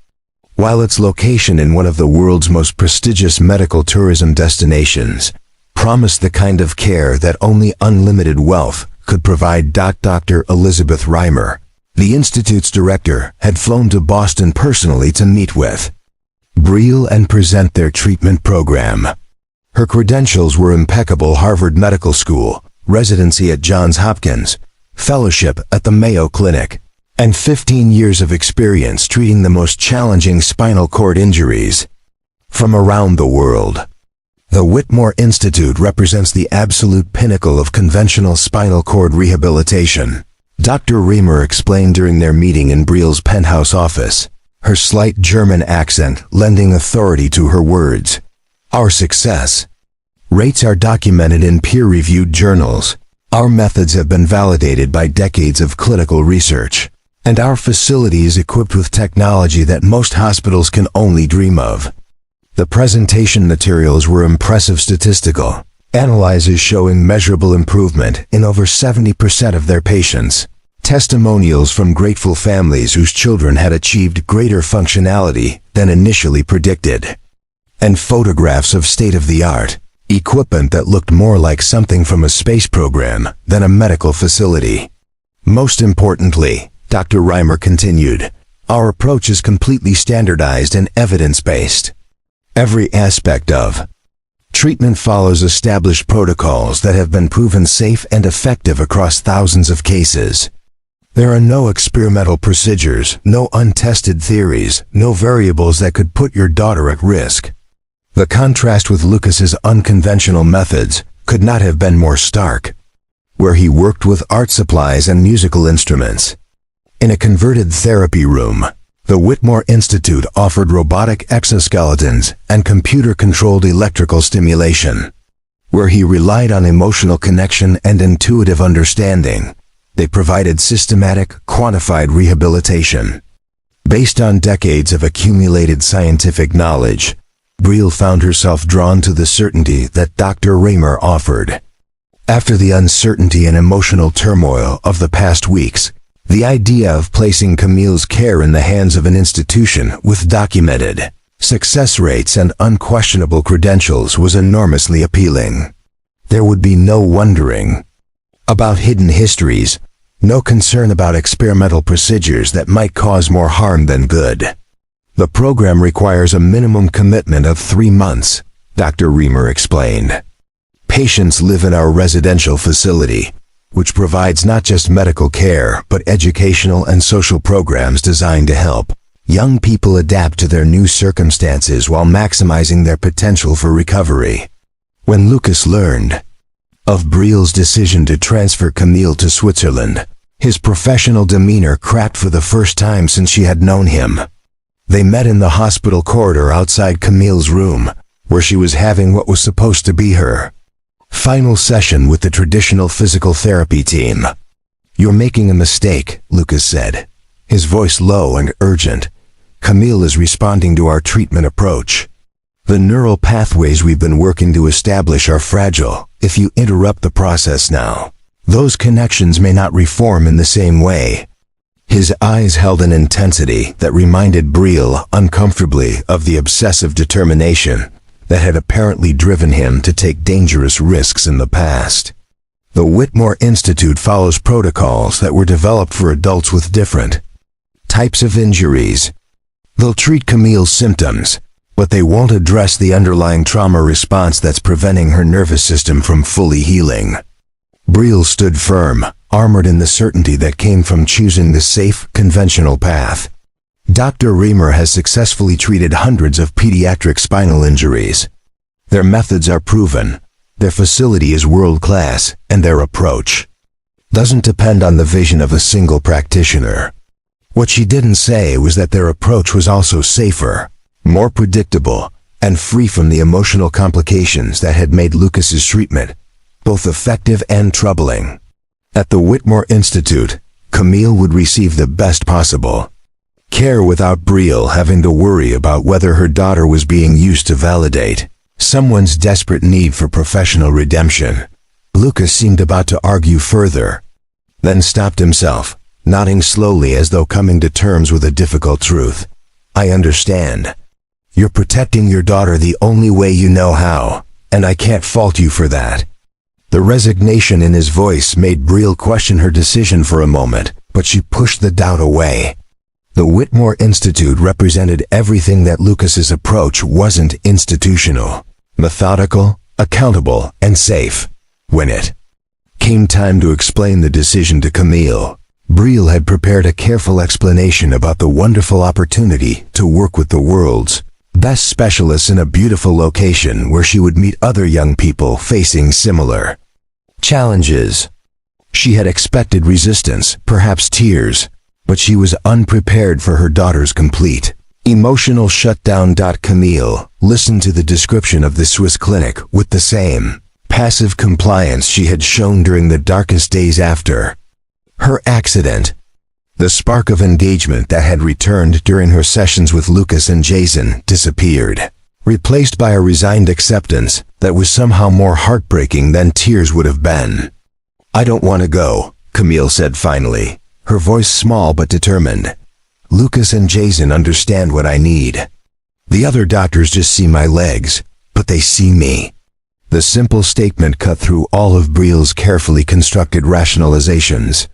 S1: while its location in one of the world's most prestigious medical tourism destinations promised the kind of care that only unlimited wealth could provide. Dr. Elizabeth Reimer, the Institute's director, had flown to Boston personally to meet with Briel and present their treatment program. Her credentials were impeccable: Harvard Medical School, residency at Johns Hopkins, fellowship at the Mayo Clinic, and 15 years of experience treating the most challenging spinal cord injuries from around the world. The Whitmore Institute represents the absolute pinnacle of conventional spinal cord rehabilitation, Dr. Reimer explained during their meeting in Briel's penthouse office, her slight German accent lending authority to her words. Our success rates are documented in peer-reviewed journals. Our methods have been validated by decades of clinical research, and our facility is equipped with technology that most hospitals can only dream of. The presentation materials were impressive: statistical analyses showing measurable improvement in over 70% of their patients, testimonials from grateful families whose children had achieved greater functionality than initially predicted, and photographs of state-of-the-art equipment that looked more like something from a space program than a medical facility. Most importantly, Dr. Reimer continued, our approach is completely standardized and evidence-based. Every aspect of treatment follows established protocols that have been proven safe and effective across thousands of cases. There are no experimental procedures, no untested theories, no variables that could put your daughter at risk. The contrast with Lucas's unconventional methods could not have been more stark, where he worked with art supplies and musical instruments. In a converted therapy room, the Whitmore Institute offered robotic exoskeletons and computer-controlled electrical stimulation. Where he relied on emotional connection and intuitive understanding, they provided systematic, quantified rehabilitation. Based on decades of accumulated scientific knowledge, Briel found herself drawn to the certainty that Dr. Reimer offered. After the uncertainty and emotional turmoil of the past weeks, the idea of placing Camille's care in the hands of an institution with documented success rates and unquestionable credentials was enormously appealing. There would be no wondering about hidden histories, no concern about experimental procedures that might cause more harm than good. The program requires a minimum commitment of 3 months, Dr. Reimer explained. Patients live in our residential facility, which provides not just medical care but educational and social programs designed to help young people adapt to their new circumstances while maximizing their potential for recovery. When Lucas learned of Briel's decision to transfer Camille to Switzerland, his professional demeanor cracked for the first time since she had known him. They met in the hospital corridor outside Camille's room, where she was having what was supposed to be her final session with the traditional physical therapy team. You're making a mistake, Lucas said, his voice low and urgent. Camille is responding to our treatment approach. The neural pathways we've been working to establish are fragile. If you interrupt the process now, those connections may not reform in the same way. His eyes held an intensity that reminded Briel uncomfortably of the obsessive determination that had apparently driven him to take dangerous risks in the past. The Whitmore Institute follows protocols that were developed for adults with different types of injuries. They'll treat Camille's symptoms, but they won't address the underlying trauma response that's preventing her nervous system from fully healing. Briel stood firm, armored in the certainty that came from choosing the safe, conventional path. Dr. Reimer has successfully treated hundreds of pediatric spinal injuries. Their methods are proven, their facility is world-class, and their approach doesn't depend on the vision of a single practitioner. What she didn't say was that their approach was also safer, more predictable, and free from the emotional complications that had made Lucas's treatment both effective and troubling. At the Whitmore Institute, Camille would receive the best possible care without Briel having to worry about whether her daughter was being used to validate someone's desperate need for professional redemption. Lucas seemed about to argue further, then stopped himself, nodding slowly as though coming to terms with a difficult truth. I understand. You're protecting your daughter the only way you know how, and I can't fault you for that." The resignation in his voice made Brielle question her decision for a moment, but she pushed the doubt away. The Whitmore Institute represented everything that Lucas's approach wasn't: institutional, methodical, accountable, and safe. When it came time to explain the decision to Camille, Brielle had prepared a careful explanation about the wonderful opportunity to work with the world's best specialists in a beautiful location where she would meet other young people facing similar challenges. She had expected resistance, perhaps tears, but she was unprepared for her daughter's complete emotional shutdown. Camille listened to the description of the Swiss clinic with the same passive compliance she had shown during the darkest days after her accident. The spark of engagement that had returned during her sessions with Lucas and Jason disappeared, replaced by a resigned acceptance that was somehow more heartbreaking than tears would have been. "I don't want to go," Camille said finally, her voice small but determined. "Lucas and Jason understand what I need. The other doctors just see my legs, but they see me." The simple statement cut through all of Brielle's carefully constructed rationalizations.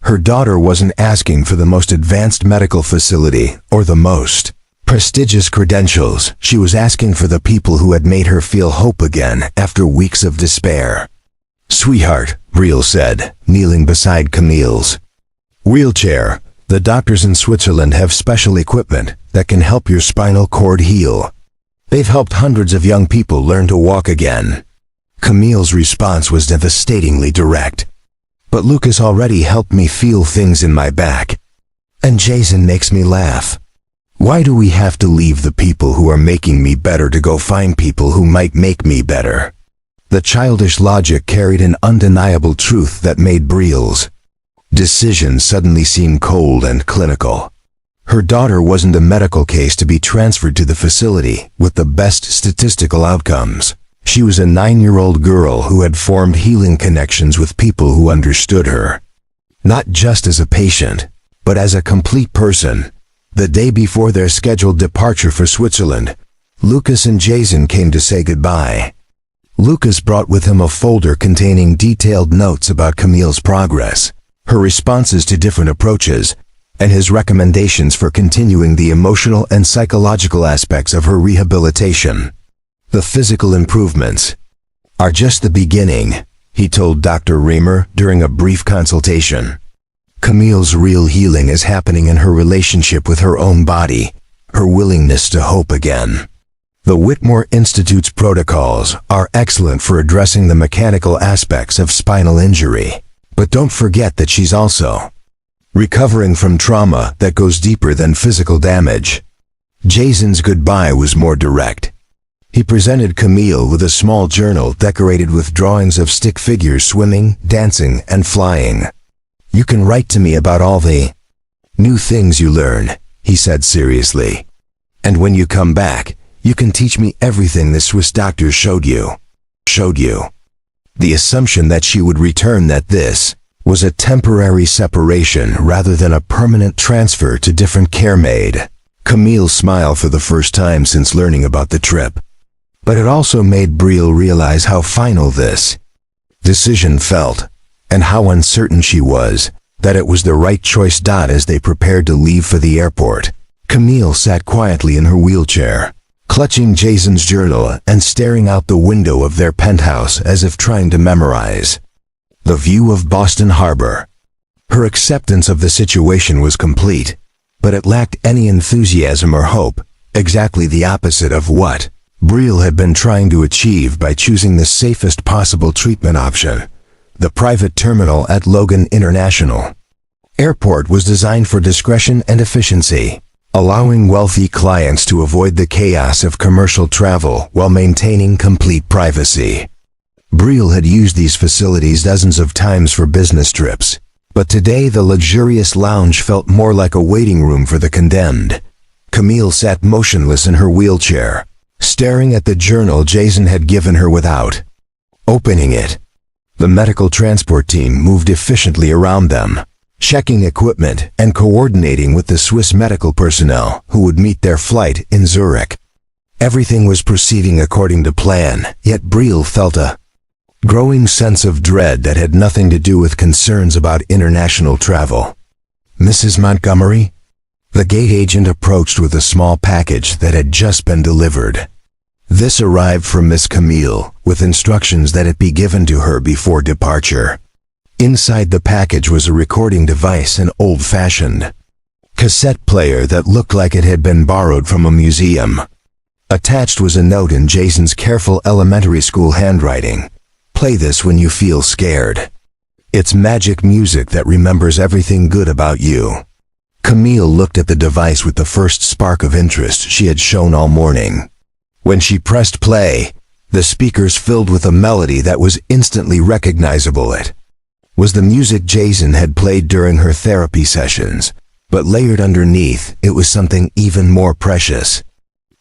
S1: Her daughter wasn't asking for the most advanced medical facility or the most prestigious credentials. She was asking for the people who had made her feel hope again after weeks of despair. "Sweetheart," Brielle said, kneeling beside Camille's wheelchair, "the doctors in Switzerland have special equipment that can help your spinal cord heal. They've helped hundreds of young people learn to walk again." Camille's response was devastatingly direct. "But Lucas already helped me feel things in my back. And Jason makes me laugh. Why do we have to leave the people who are making me better to go find people who might make me better?" The childish logic carried an undeniable truth that made Brielle's decision suddenly seem cold and clinical. Her daughter wasn't a medical case to be transferred to the facility with the best statistical outcomes. She was a 9-year-old girl who had formed healing connections with people who understood her, not just as a patient, but as a complete person. The day before their scheduled departure for Switzerland, Lucas and Jason came to say goodbye. Lucas brought with him a folder containing detailed notes about Camille's progress, her responses to different approaches, and his recommendations for continuing the emotional and psychological aspects of her rehabilitation. "The physical improvements are just the beginning," he told Dr. Reamer during a brief consultation. "Camille's real healing is happening in her relationship with her own body, her willingness to hope again. The Whitmore Institute's protocols are excellent for addressing the mechanical aspects of spinal injury, but don't forget that she's also recovering from trauma that goes deeper than physical damage." Jason's goodbye was more direct. He presented Camille with a small journal decorated with drawings of stick figures swimming, dancing, and flying. "You can write to me about all the new things you learn," he said seriously. "And when you come back, you can teach me everything the Swiss doctors showed you. The assumption that she would return, that this was a temporary separation rather than a permanent transfer to different care made Camille smile for the first time since learning about the trip. But it also made Brielle realize how final this decision felt, and how uncertain she was that it was the right choice. As they prepared to leave for the airport, Camille sat quietly in her wheelchair, clutching Jason's journal and staring out the window of their penthouse as if trying to memorize the view of Boston Harbor. Her acceptance of the situation was complete, but it lacked any enthusiasm or hope, exactly the opposite of what Brielle had been trying to achieve by choosing the safest possible treatment option. The private terminal at Logan International Airport was designed for discretion and efficiency, allowing wealthy clients to avoid the chaos of commercial travel while maintaining complete privacy. Brielle had used these facilities dozens of times for business trips, but today the luxurious lounge felt more like a waiting room for the condemned. Camille sat motionless in her wheelchair, staring at the journal Jason had given her without opening it. The medical transport team moved efficiently around them, checking equipment and coordinating with the Swiss medical personnel who would meet their flight in Zurich. Everything was proceeding according to plan, yet Brielle felt a growing sense of dread that had nothing to do with concerns about international travel. "Mrs. Montgomery?" The gate agent approached with a small package that had just been delivered. This arrived from Miss Camille, with instructions that it be given to her before departure. Inside the package was a recording device, an old-fashioned cassette player that looked like it had been borrowed from a museum. Attached was a note in Jason's careful elementary school handwriting. "Play this when you feel scared. It's magic music that remembers everything good about you." Camille looked at the device with the first spark of interest she had shown all morning. When she pressed play, the speakers filled with a melody that was instantly recognizable. It was the music Jason had played during her therapy sessions, but layered underneath, it was something even more precious.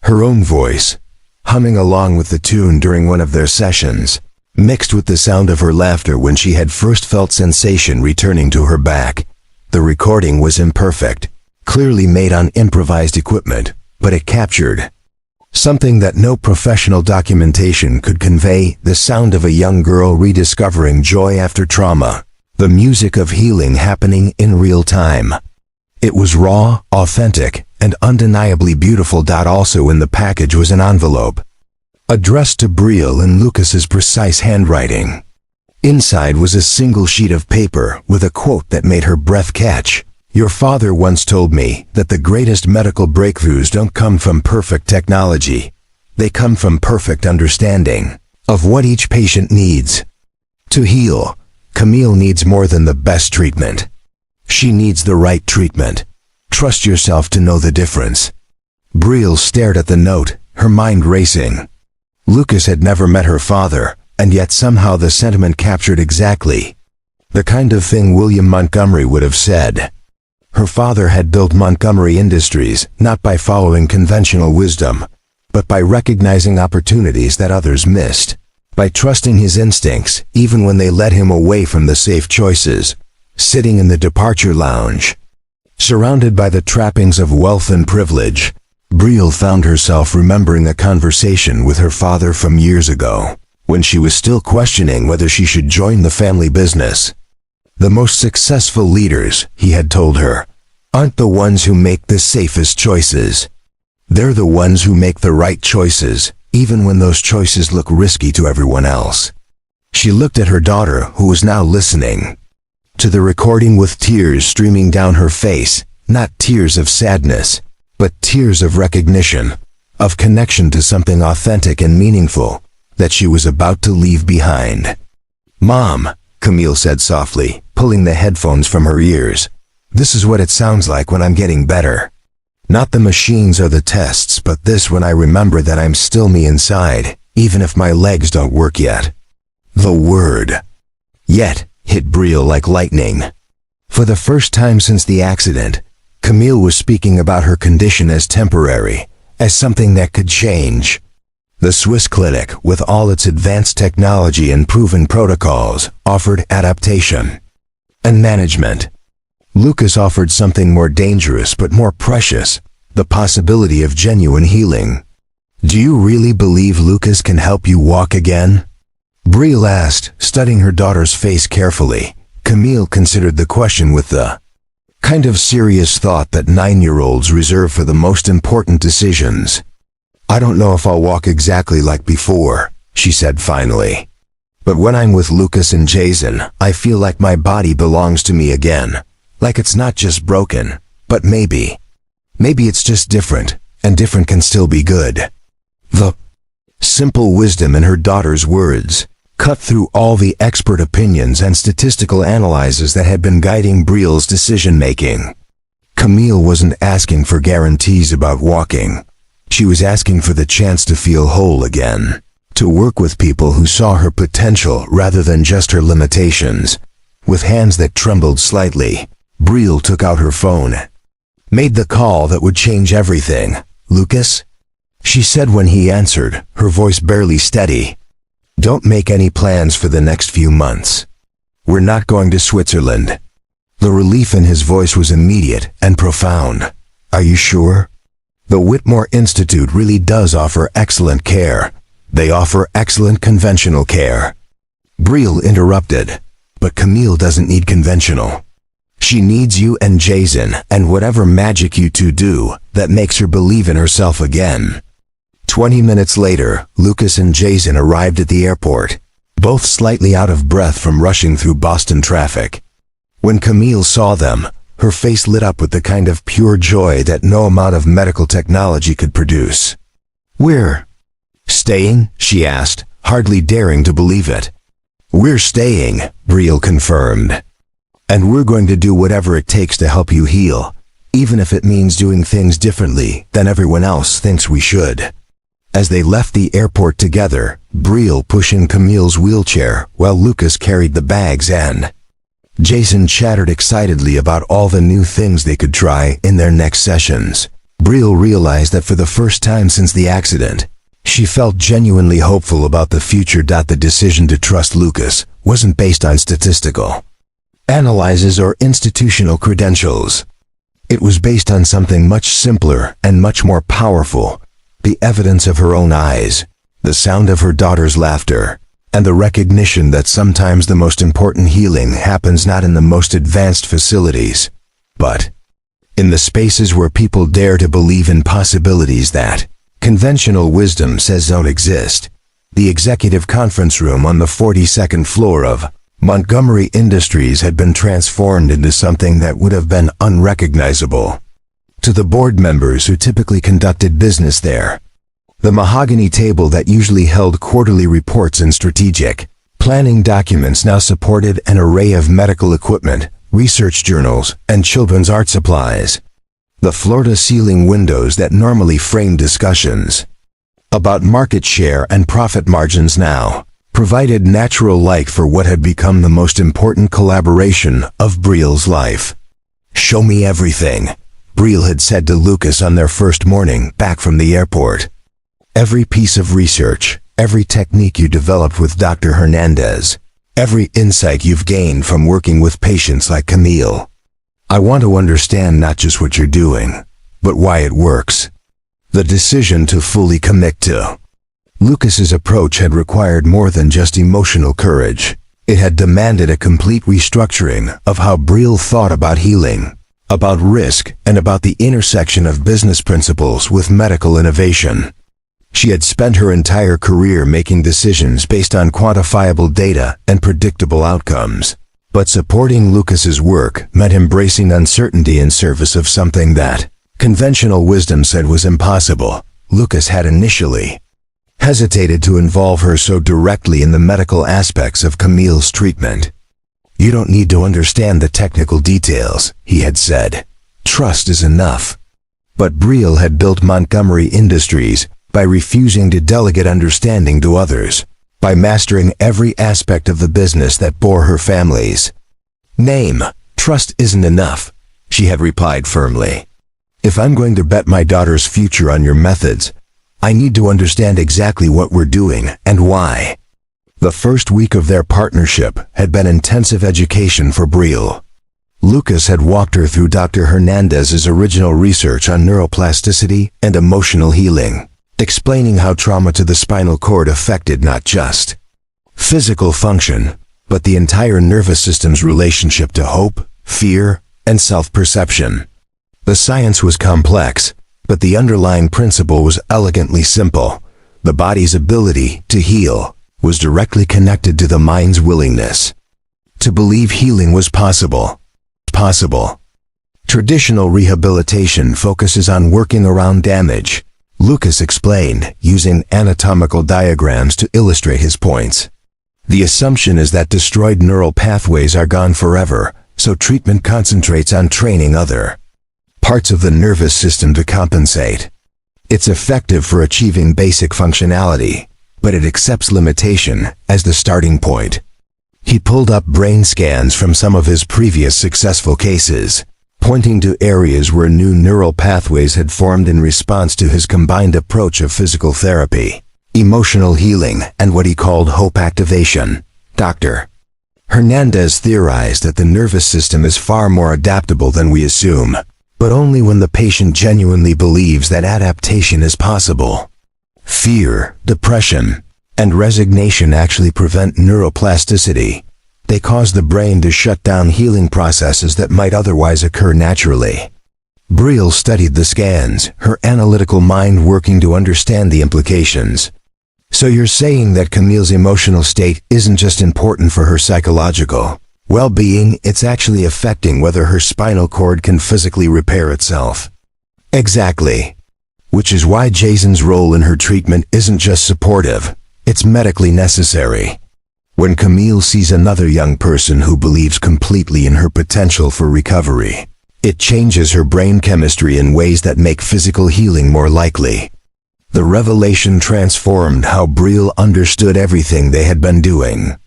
S1: Her own voice, humming along with the tune during one of their sessions, mixed with the sound of her laughter when she had first felt sensation returning to her back. The recording was imperfect, clearly made on improvised equipment, but it captured something that no professional documentation could convey: the sound of a young girl rediscovering joy after trauma, the music of healing happening in real time. It was raw, authentic, and undeniably beautiful. Also in the package was an envelope, addressed to Brielle in Lucas's precise handwriting. Inside was a single sheet of paper with a quote that made her breath catch. "Your father once told me that the greatest medical breakthroughs don't come from perfect technology. They come from perfect understanding of what each patient needs. To heal, Camille needs more than the best treatment. She needs the right treatment. Trust yourself to know the difference." Brielle stared at the note, her mind racing. Lucas had never met her father, and yet somehow the sentiment captured exactly the kind of thing William Montgomery would have said. Her father had built Montgomery Industries, not by following conventional wisdom, but by recognizing opportunities that others missed, by trusting his instincts even when they led him away from the safe choices. Sitting in the departure lounge, surrounded by the trappings of wealth and privilege, Brielle found herself remembering a conversation with her father from years ago, when she was still questioning whether she should join the family business. The most successful leaders, he had told her, aren't the ones who make the safest choices. They're the ones who make the right choices, even when those choices look risky to everyone else. She looked at her daughter, who was now listening to the recording with tears streaming down her face, not tears of sadness, but tears of recognition, of connection to something authentic and meaningful that she was about to leave behind. "Mom," Camille said softly, pulling the headphones from her ears, "this is what it sounds like when I'm getting better. Not the machines or the tests, but this, when I remember that I'm still me inside, even if my legs don't work yet." The word "yet" hit Brielle like lightning. For the first time since the accident, Camille was speaking about her condition as temporary, as something that could change. The Swiss clinic, with all its advanced technology and proven protocols, offered adaptation and management. Lucas offered something more dangerous but more precious, the possibility of genuine healing. "Do you really believe Lucas can help you walk again?" Brielle asked, studying her daughter's face carefully. Camille considered the question with the kind of serious thought that 9-year-olds reserve for the most important decisions. "I don't know if I'll walk exactly like before," she said finally. "But when I'm with Lucas and Jason, I feel like my body belongs to me again. Like it's not just broken, but maybe it's just different, and different can still be good." The simple wisdom in her daughter's words cut through all the expert opinions and statistical analyses that had been guiding Brielle's decision-making. Camille wasn't asking for guarantees about walking. She was asking for the chance to feel whole again, to work with people who saw her potential rather than just her limitations. With hands that trembled slightly, Brielle took out her phone. "Made the call that would change everything, Lucas?" she said when he answered, her voice barely steady. "Don't make any plans for the next few months. We're not going to Switzerland." The relief in his voice was immediate and profound. "Are you sure?" The Whitmore Institute really does offer excellent care. They offer excellent conventional care. Brielle interrupted. But Camille doesn't need conventional. She needs you and Jason and whatever magic you two do that makes her believe in herself again. 20 minutes later, Lucas and Jason arrived at the airport, both slightly out of breath from rushing through Boston traffic. When Camille saw them, her face lit up with the kind of pure joy that no amount of medical technology could produce. "We're staying?" she asked, hardly daring to believe it. "We're staying," Brielle confirmed. "And we're going to do whatever it takes to help you heal, even if it means doing things differently than everyone else thinks we should." As they left the airport together, Brielle pushing Camille's wheelchair while Lucas carried the bags and Jason chattered excitedly about all the new things they could try in their next sessions. Brielle realized that for the first time since the accident, she felt genuinely hopeful about the future. The decision to trust Lucas wasn't based on statistical analyses or institutional credentials. It was based on something much simpler and much more powerful: the evidence of her own eyes, the sound of her daughter's laughter, and the recognition that sometimes the most important healing happens not in the most advanced facilities, but in the spaces where people dare to believe in possibilities that conventional wisdom says don't exist. The executive conference room on the 42nd floor of Montgomery Industries had been transformed into something that would have been unrecognizable to the board members who typically conducted business there. The mahogany table that usually held quarterly reports and strategic planning documents now supported an array of medical equipment, research journals, and children's art supplies. The floor-to-ceiling windows that normally framed discussions about market share and profit margins now provided natural light for what had become the most important collaboration of Brielle's life. "Show me everything," Brielle had said to Lucas on their first morning back from the airport. "Every piece of research, every technique you developed with Dr. Hernandez, every insight you've gained from working with patients like Camille. I want to understand not just what you're doing, but why it works." The decision to fully commit to Lucas's approach had required more than just emotional courage. It had demanded a complete restructuring of how Brielle thought about healing, about risk, and about the intersection of business principles with medical innovation. She had spent her entire career making decisions based on quantifiable data and predictable outcomes. But supporting Lucas's work meant embracing uncertainty in service of something that conventional wisdom said was impossible. Lucas had initially hesitated to involve her so directly in the medical aspects of Camille's treatment. "You don't need to understand the technical details," he had said. "Trust is enough." But Brielle had built Montgomery Industries by refusing to delegate understanding to others, by mastering every aspect of the business that bore her family's name. "Trust isn't enough," she had replied firmly. "If I'm going to bet my daughter's future on your methods, I need to understand exactly what we're doing and why." The first week of their partnership had been intensive education for Brielle. Lucas had walked her through Dr. Hernandez's original research on neuroplasticity and emotional healing, explaining how trauma to the spinal cord affected not just physical function, but the entire nervous system's relationship to hope, fear, and self-perception. The science was complex, but the underlying principle was elegantly simple. The body's ability to heal was directly connected to the mind's willingness to believe healing was possible. Traditional rehabilitation focuses on working around damage, Lucas explained, using anatomical diagrams to illustrate his points. The assumption is that destroyed neural pathways are gone forever, so treatment concentrates on training other parts of the nervous system to compensate. It's effective for achieving basic functionality, but it accepts limitation as the starting point. He pulled up brain scans from some of his previous successful cases, pointing to areas where new neural pathways had formed in response to his combined approach of physical therapy, emotional healing, and what he called hope activation. Dr. Hernandez theorized that the nervous system is far more adaptable than we assume. but only when the patient genuinely believes that adaptation is possible. Fear, depression, and resignation actually prevent neuroplasticity. They cause the brain to shut down healing processes that might otherwise occur naturally. Briel studied the scans, her analytical mind working to understand the implications. So you're saying that Camille's emotional state isn't just important for her psychological well-being, it's actually affecting whether her spinal cord can physically repair itself. Exactly. Which is why Jason's role in her treatment isn't just supportive, it's medically necessary. When Camille sees another young person who believes completely in her potential for recovery, it changes her brain chemistry in ways that make physical healing more likely. The revelation transformed how Briel understood everything they had been doing.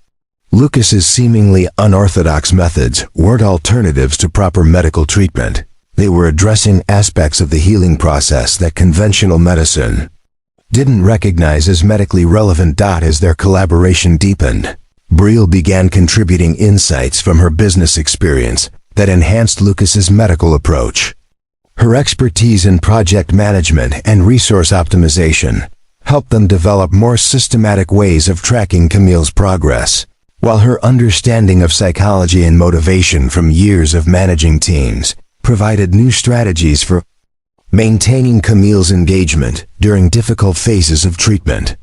S1: Lucas's seemingly unorthodox methods weren't alternatives to proper medical treatment. They were addressing aspects of the healing process that conventional medicine didn't recognize as medically relevant. As their collaboration deepened, Briel began contributing insights from her business experience that enhanced Lucas's medical approach. Her expertise in project management and resource optimization helped them develop more systematic ways of tracking Camille's progress, while her understanding of psychology and motivation from years of managing teams provided new strategies for maintaining Camille's engagement during difficult phases of treatment.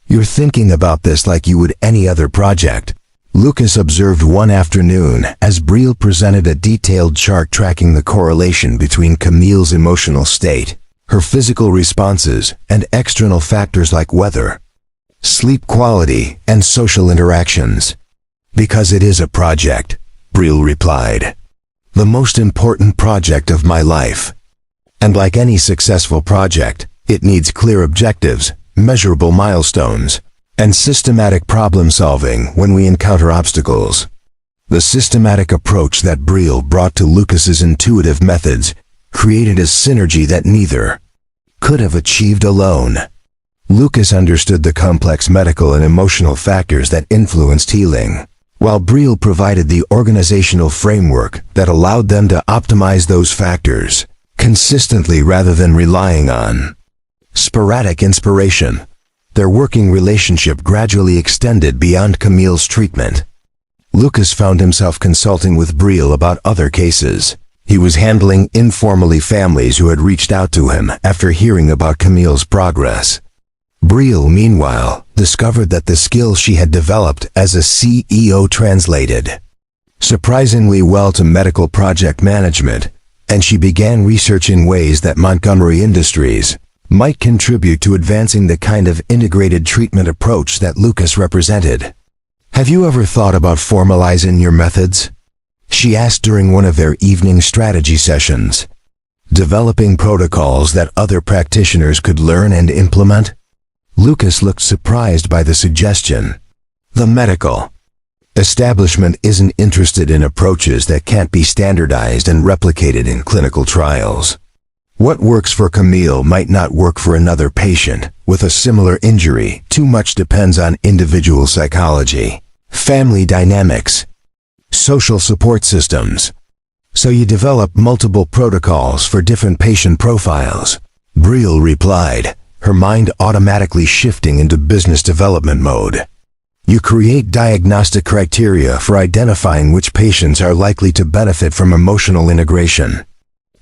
S1: You're thinking about this like you would any other project, Lucas observed one afternoon as Briel presented a detailed chart tracking the correlation between Camille's emotional state, her physical responses, and external factors like weather, sleep quality, and social interactions. Because it is a project, Briel replied. The most important project of my life. And like any successful project, it needs clear objectives, measurable milestones, and systematic problem solving when we encounter obstacles. The systematic approach that Briel brought to Lucas's intuitive methods created a synergy that neither could have achieved alone. Lucas understood the complex medical and emotional factors that influenced healing, while Briel provided the organizational framework that allowed them to optimize those factors consistently rather than relying on sporadic inspiration. Their working relationship gradually extended beyond Camille's treatment. Lucas found himself consulting with Briel about other cases. He was handling informally families who had reached out to him after hearing about Camille's progress. Briel, meanwhile, discovered that the skills she had developed as a CEO translated surprisingly well to medical project management, and she began researching ways that Montgomery Industries might contribute to advancing the kind of integrated treatment approach that Lucas represented. Have you ever thought about formalizing your methods? She asked during one of their evening strategy sessions. Developing protocols that other practitioners could learn and implement? Lucas looked surprised by the suggestion. The medical establishment isn't interested in approaches that can't be standardized and replicated in clinical trials. What works for Camille might not work for another patient with a similar injury. Too much depends on individual psychology, family dynamics, social support systems. So you develop multiple protocols for different patient profiles. Briel replied, her mind automatically shifting into business development mode. You create diagnostic criteria for identifying which patients are likely to benefit from emotional integration.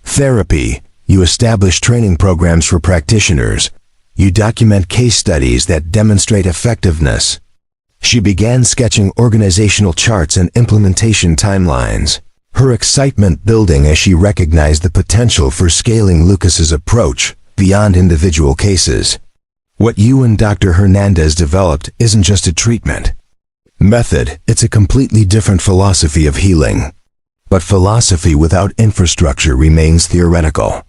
S1: Therapy. You establish training programs for practitioners. You document case studies that demonstrate effectiveness. She began sketching organizational charts and implementation timelines, her excitement building as she recognized the potential for scaling Lucas's approach beyond individual cases. What you and Dr. Hernandez developed isn't just a treatment method, it's a completely different philosophy of healing. But philosophy without infrastructure remains theoretical.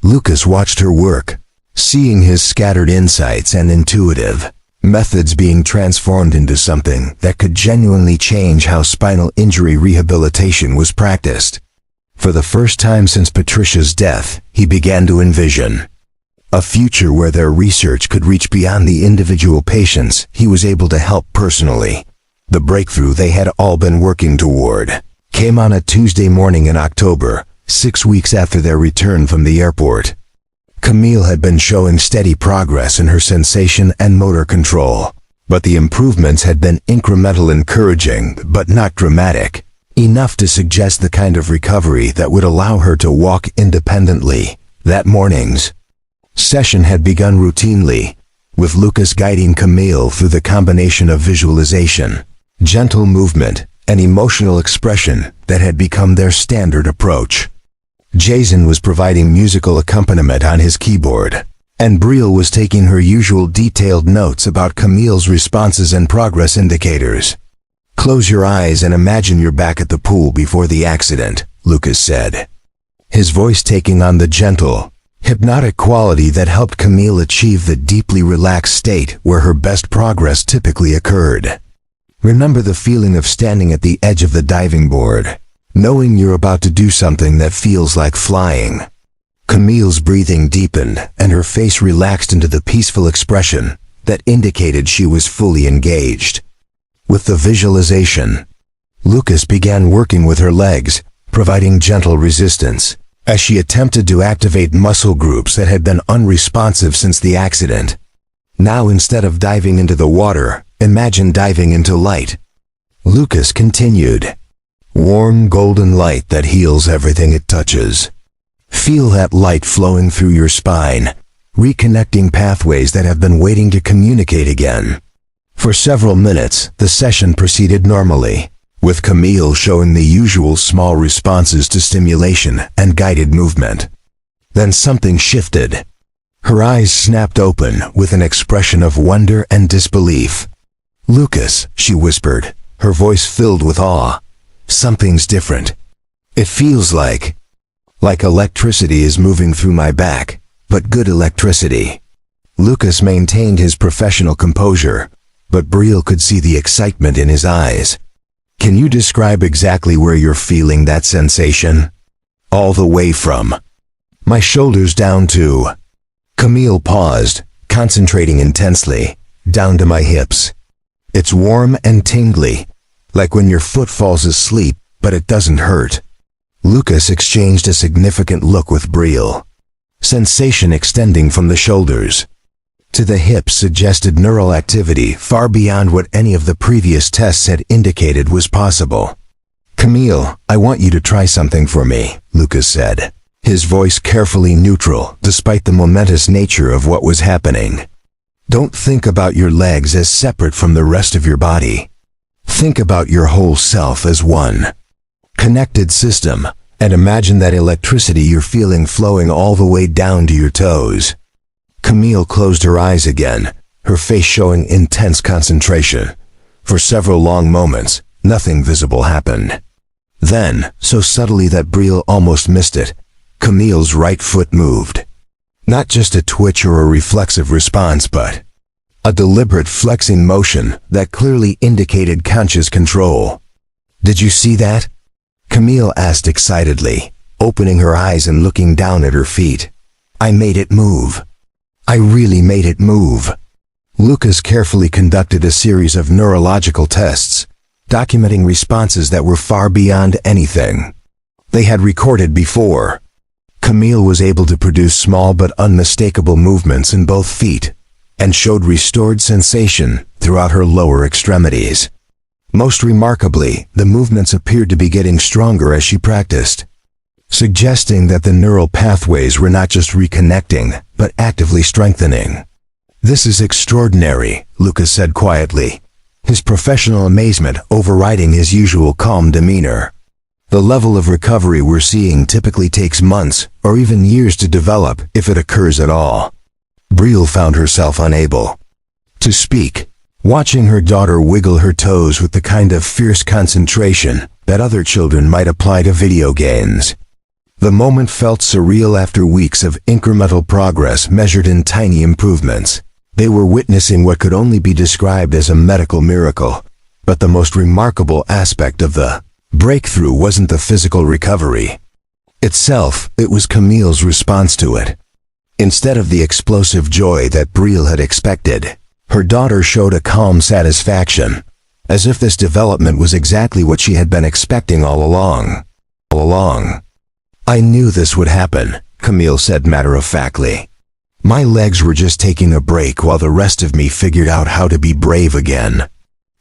S1: Lucas watched her work, seeing his scattered insights and intuitive methods being transformed into something that could genuinely change how spinal injury rehabilitation was practiced. For the first time since Patricia's death, he began to envision a future where their research could reach beyond the individual patients he was able to help personally. The breakthrough they had all been working toward came on a Tuesday morning in October, 6 weeks after their return from the airport. Camille had been showing steady progress in her sensation and motor control, but the improvements had been incremental, encouraging, but not dramatic, enough to suggest the kind of recovery that would allow her to walk independently. That morning's session had begun routinely, with Lucas guiding Camille through the combination of visualization, gentle movement, and emotional expression that had become their standard approach. Jason was providing musical accompaniment on his keyboard, and Brielle was taking her usual detailed notes about Camille's responses and progress indicators. "Close your eyes and imagine you're back at the pool before the accident," Lucas said, his voice taking on the gentle, hypnotic quality that helped Camille achieve the deeply relaxed state where her best progress typically occurred. "Remember the feeling of standing at the edge of the diving board, knowing you're about to do something that feels like flying." Camille's breathing deepened and her face relaxed into the peaceful expression that indicated she was fully engaged. With the visualization, Lucas began working with her legs, providing gentle resistance, as she attempted to activate muscle groups that had been unresponsive since the accident. "Now, instead of diving into the water, imagine diving into light," Lucas continued. "Warm golden light that heals everything it touches. Feel that light flowing through your spine, reconnecting pathways that have been waiting to communicate again." For several minutes, the session proceeded normally, with Camille showing the usual small responses to stimulation and guided movement. Then something shifted. Her eyes snapped open with an expression of wonder and disbelief. "Lucas," she whispered, her voice filled with awe, "something's different. It feels like electricity is moving through my back, but good electricity." Lucas maintained his professional composure, but Brielle could see the excitement in his eyes. "Can you describe exactly where you're feeling that sensation?" "All the way from my shoulders down to..." Camille paused, concentrating intensely, "down to my hips. It's warm and tingly, like when your foot falls asleep, but it doesn't hurt." Lucas exchanged a significant look with Brielle. Sensation extending from the shoulders to the hips suggested neural activity far beyond what any of the previous tests had indicated was possible. "Camille, I want you to try something for me," Lucas said, his voice carefully neutral despite the momentous nature of what was happening. "Don't think about your legs as separate from the rest of your body. Think about your whole self as one connected system, and imagine that electricity you're feeling flowing all the way down to your toes." Camille closed her eyes again, her face showing intense concentration. For several long moments, nothing visible happened. Then, so subtly that Brielle almost missed it, Camille's right foot moved. Not just a twitch or a reflexive response, but a deliberate flexing motion that clearly indicated conscious control. "Did you see that?" Camille asked excitedly, opening her eyes and looking down at her feet. "I made it move. I really made it move." Lucas carefully conducted a series of neurological tests, documenting responses that were far beyond anything they had recorded before. Camille was able to produce small but unmistakable movements in both feet, and showed restored sensation throughout her lower extremities. Most remarkably, the movements appeared to be getting stronger as she practiced, suggesting that the neural pathways were not just reconnecting, but actively strengthening. "This is extraordinary," Lucas said quietly, his professional amazement overriding his usual calm demeanor. "The level of recovery we're seeing typically takes months or even years to develop, if it occurs at all." Brielle found herself unable to speak, watching her daughter wiggle her toes with the kind of fierce concentration that other children might apply to video games. The moment felt surreal after weeks of incremental progress measured in tiny improvements. They were witnessing what could only be described as a medical miracle, but the most remarkable aspect of the breakthrough wasn't the physical recovery itself, it was Camille's response to it. Instead of the explosive joy that Brielle had expected, her daughter showed a calm satisfaction, as if this development was exactly what she had been expecting all along. "I knew this would happen," Camille said matter-of-factly. "My legs were just taking a break while the rest of me figured out how to be brave again."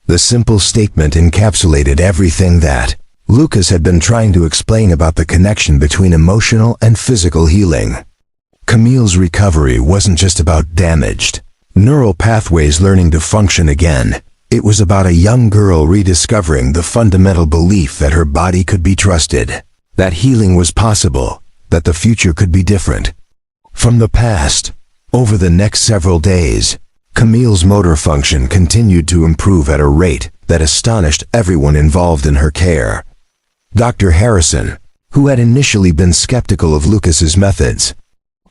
S1: The simple statement encapsulated everything that Lucas had been trying to explain about the connection between emotional and physical healing. Camille's recovery wasn't just about damaged neural pathways learning to function again. It was about a young girl rediscovering the fundamental belief that her body could be trusted, that healing was possible, that the future could be different from the past. Over the next several days, Camille's motor function continued to improve at a rate that astonished everyone involved in her care. Dr. Harrison, who had initially been skeptical of Lucas's methods,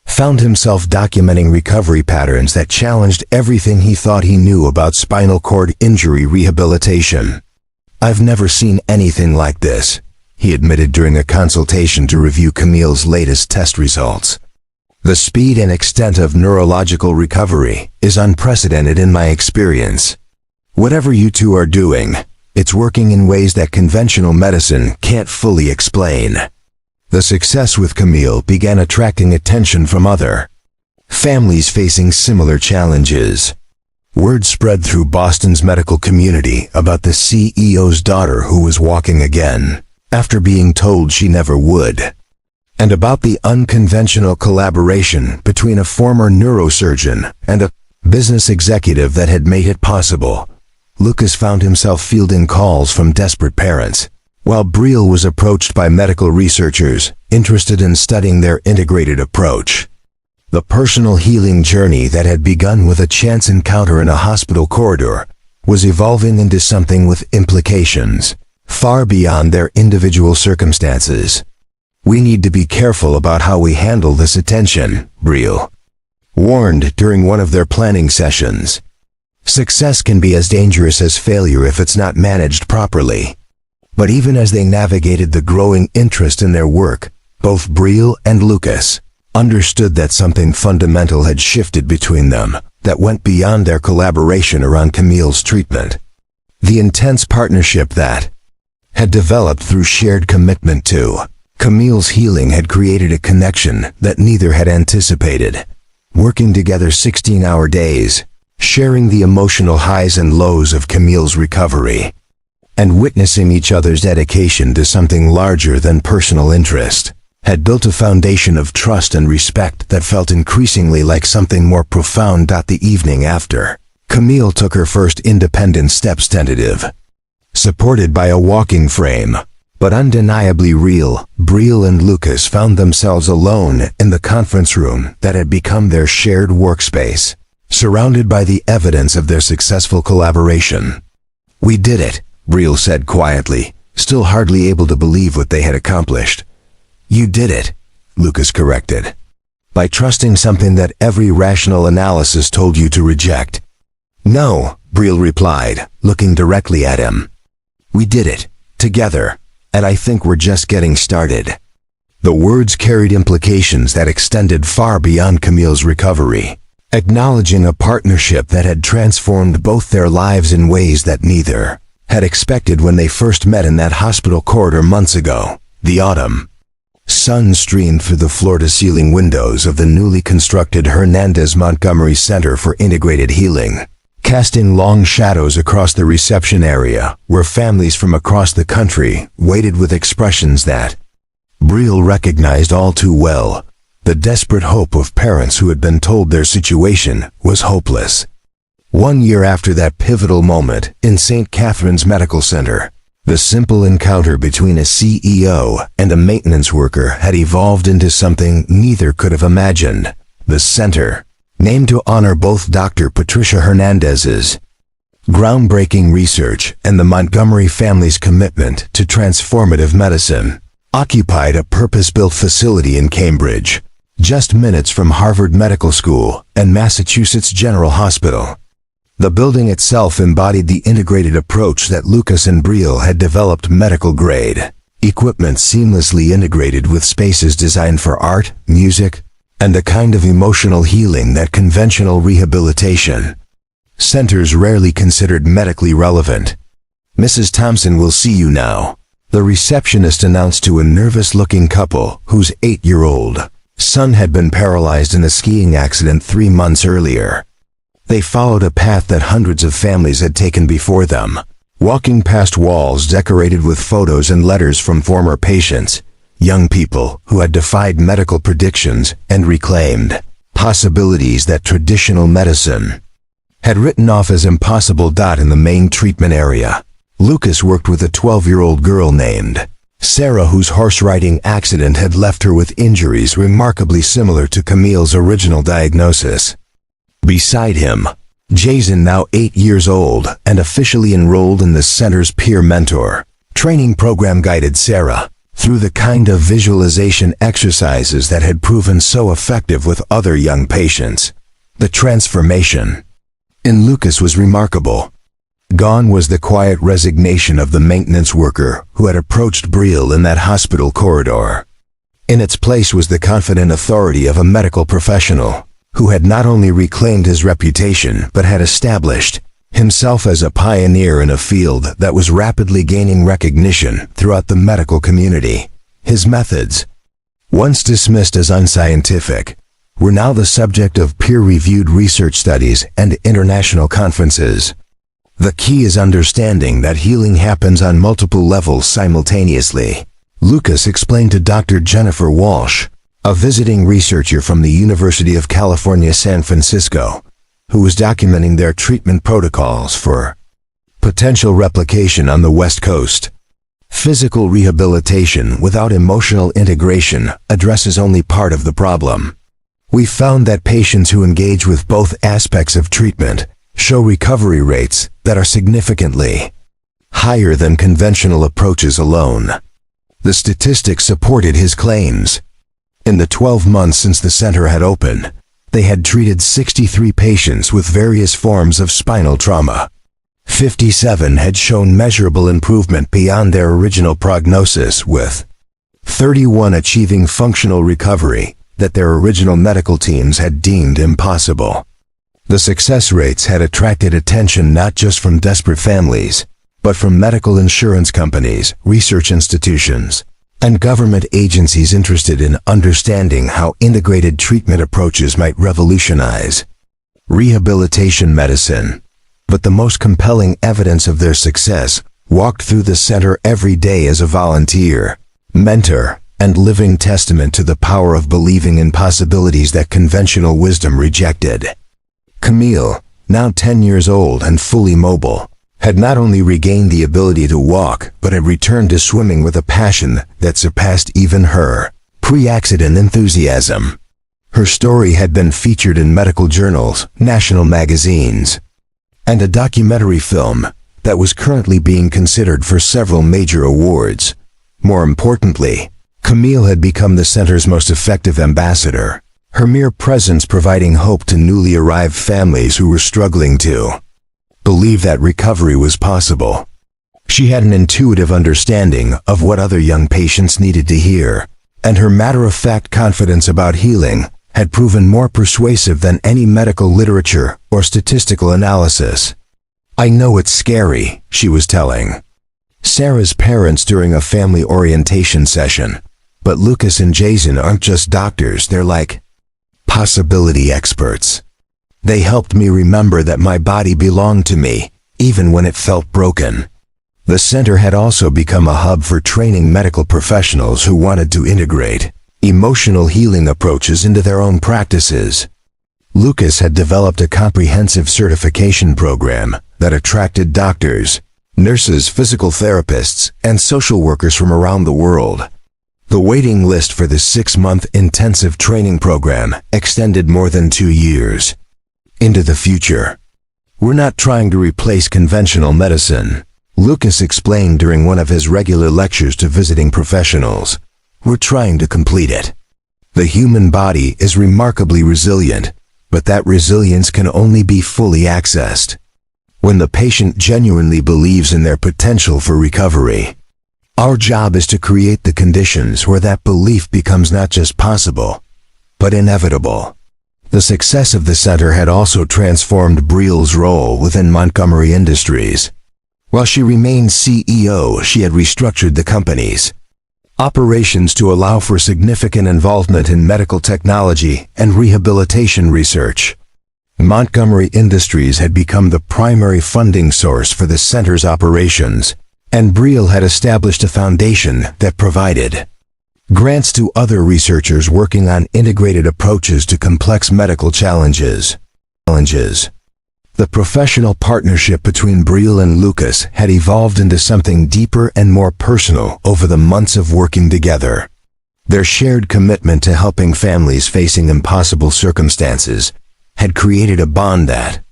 S1: found himself documenting recovery patterns that challenged everything he thought he knew about spinal cord injury rehabilitation. "I've never seen anything like this," he admitted during a consultation to review Camille's latest test results. "The speed and extent of neurological recovery is unprecedented in my experience. Whatever you two are doing, it's working in ways that conventional medicine can't fully explain." The success with Camille began attracting attention from other families facing similar challenges. Word spread through Boston's medical community about the CEO's daughter who was walking again, after being told she never would, and about the unconventional collaboration between a former neurosurgeon and a business executive that had made it possible. Lucas found himself fielding calls from desperate parents, while Brielle was approached by medical researchers interested in studying their integrated approach. The personal healing journey that had begun with a chance encounter in a hospital corridor was evolving into something with implications far beyond their individual circumstances. "We need to be careful about how we handle this attention," Brielle warned during one of their planning sessions. "Success can be as dangerous as failure if it's not managed properly." But even as they navigated the growing interest in their work, both Brielle and Lucas understood that something fundamental had shifted between them that went beyond their collaboration around Camille's treatment. The intense partnership that had developed through shared commitment to Camille's healing had created a connection that neither had anticipated. Working together 16-hour days, sharing the emotional highs and lows of Camille's recovery, and witnessing each other's dedication to something larger than personal interest, had built a foundation of trust and respect that felt increasingly like something more profound. The evening after, Camille took her first independent steps, tentative, supported by a walking frame, but undeniably real. Brielle and Lucas found themselves alone in the conference room that had become their shared workspace, surrounded by the evidence of their successful collaboration. "We did it," Brielle said quietly, still hardly able to believe what they had accomplished. "You did it," Lucas corrected. "By trusting something that every rational analysis told you to reject." "No," Brielle replied, looking directly at him. "We did it, together, and I think we're just getting started." The words carried implications that extended far beyond Camille's recovery, acknowledging a partnership that had transformed both their lives in ways that neither had expected when they first met in that hospital corridor months ago. The autumn sun streamed through the floor-to-ceiling windows of the newly constructed Hernandez Montgomery Center for Integrated Healing, casting long shadows across the reception area where families from across the country waited with expressions that Brielle recognized all too well: the desperate hope of parents who had been told their situation was hopeless. 1 year after that pivotal moment in St. Catherine's Medical Center, the simple encounter between a CEO and a maintenance worker had evolved into something neither could have imagined. The center, named to honor both Dr. Patricia Hernandez's groundbreaking research and the Montgomery family's commitment to transformative medicine, occupied a purpose-built facility in Cambridge, just minutes from Harvard Medical School and Massachusetts General Hospital. The building itself embodied the integrated approach that Lucas and Brielle had developed: medical-grade equipment seamlessly integrated with spaces designed for art, music, and a kind of emotional healing that conventional rehabilitation centers rarely considered medically relevant. "Mrs. Thompson will see you now," The receptionist announced to a nervous-looking couple whose 8-year-old son had been paralyzed in a skiing accident 3 months earlier. They followed a path that hundreds of families had taken before them, walking past walls decorated with photos and letters from former patients, young people who had defied medical predictions and reclaimed possibilities that traditional medicine had written off as impossible. In the main treatment area, Lucas worked with a 12-year-old girl named Sarah, whose horse riding accident had left her with injuries remarkably similar to Camille's original diagnosis. Beside him, Jason, now 8 years old and officially enrolled in the center's peer mentor training program, guided Sarah through the kind of visualization exercises that had proven so effective with other young patients. The transformation in Lucas was remarkable. Gone was the quiet resignation of the maintenance worker who had approached Brielle in that hospital corridor. In its place was the confident authority of a medical professional who had not only reclaimed his reputation but had established himself as a pioneer in a field that was rapidly gaining recognition throughout the medical community. His methods, once dismissed as unscientific, were now the subject of peer-reviewed research studies and international conferences. The key is understanding that healing happens on multiple levels simultaneously, Lucas explained to Dr. Jennifer Walsh, a visiting researcher from the University of California, San Francisco, who was documenting their treatment protocols for potential replication on the West Coast. Physical rehabilitation without emotional integration addresses only part of the problem. We found that patients who engage with both aspects of treatment show recovery rates that are significantly higher than conventional approaches alone. The statistics supported his claims. In the 12 months since the center had opened, they had treated 63 patients with various forms of spinal trauma. 57 had shown measurable improvement beyond their original prognosis, with 31 achieving functional recovery that their original medical teams had deemed impossible. The success rates had attracted attention not just from desperate families, but from medical insurance companies, research institutions, and government agencies interested in understanding how integrated treatment approaches might revolutionize rehabilitation medicine. But the most compelling evidence of their success walked through the center every day as a volunteer, mentor, and living testament to the power of believing in possibilities that conventional wisdom rejected. Camille, now 10 years old and fully mobile, had not only regained the ability to walk, but had returned to swimming with a passion that surpassed even her pre-accident enthusiasm. Her story had been featured in medical journals, national magazines, and a documentary film that was currently being considered for several major awards. More importantly, Camille had become the center's most effective ambassador, her mere presence providing hope to newly arrived families who were struggling to believe that recovery was possible. She had an intuitive understanding of what other young patients needed to hear, and her matter-of-fact confidence about healing had proven more persuasive than any medical literature or statistical analysis. "I know it's scary," she was telling Sarah's parents during a family orientation session, "but Lucas and Jason aren't just doctors, they're like possibility experts. They helped me remember that my body belonged to me, even when it felt broken." The center had also become a hub for training medical professionals who wanted to integrate emotional healing approaches into their own practices. Lucas had developed a comprehensive certification program that attracted doctors, nurses, physical therapists, and social workers from around the world. The waiting list for the 6-month intensive training program extended more than 2 years into the future. "We're not trying to replace conventional medicine," Lucas explained during one of his regular lectures to visiting professionals. "We're trying to complete it. The human body is remarkably resilient, but that resilience can only be fully accessed when the patient genuinely believes in their potential for recovery. Our job is to create the conditions where that belief becomes not just possible, but inevitable." The success of the center had also transformed Brielle's role within Montgomery Industries. While she remained CEO, she had restructured the company's operations to allow for significant involvement in medical technology and rehabilitation research. Montgomery Industries had become the primary funding source for the center's operations, and Briel had established a foundation that provided grants to other researchers working on integrated approaches to complex medical challenges. The professional partnership between Briel and Lucas had evolved into something deeper and more personal over the months of working together. Their shared commitment to helping families facing impossible circumstances had created a bond that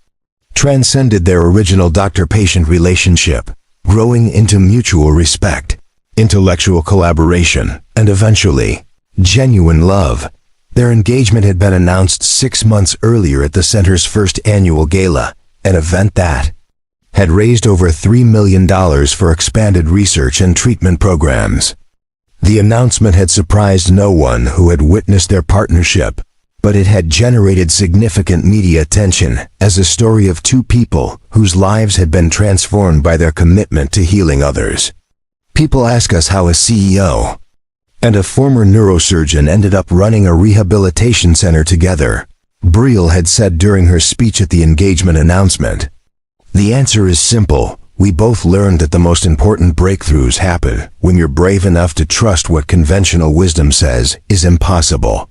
S1: transcended their original doctor-patient relationship, growing into mutual respect, intellectual collaboration, and eventually, genuine love. Their engagement had been announced 6 months earlier at the center's first annual gala, an event that had raised over $3 million for expanded research and treatment programs. The announcement had surprised no one who had witnessed their partnership, but it had generated significant media attention as a story of two people whose lives had been transformed by their commitment to healing others. People ask us how a CEO and a former neurosurgeon ended up running a rehabilitation center together, Briel had said during her speech at the engagement announcement. The answer is simple. We both learned that the most important breakthroughs happen when you're brave enough to trust what conventional wisdom says is impossible.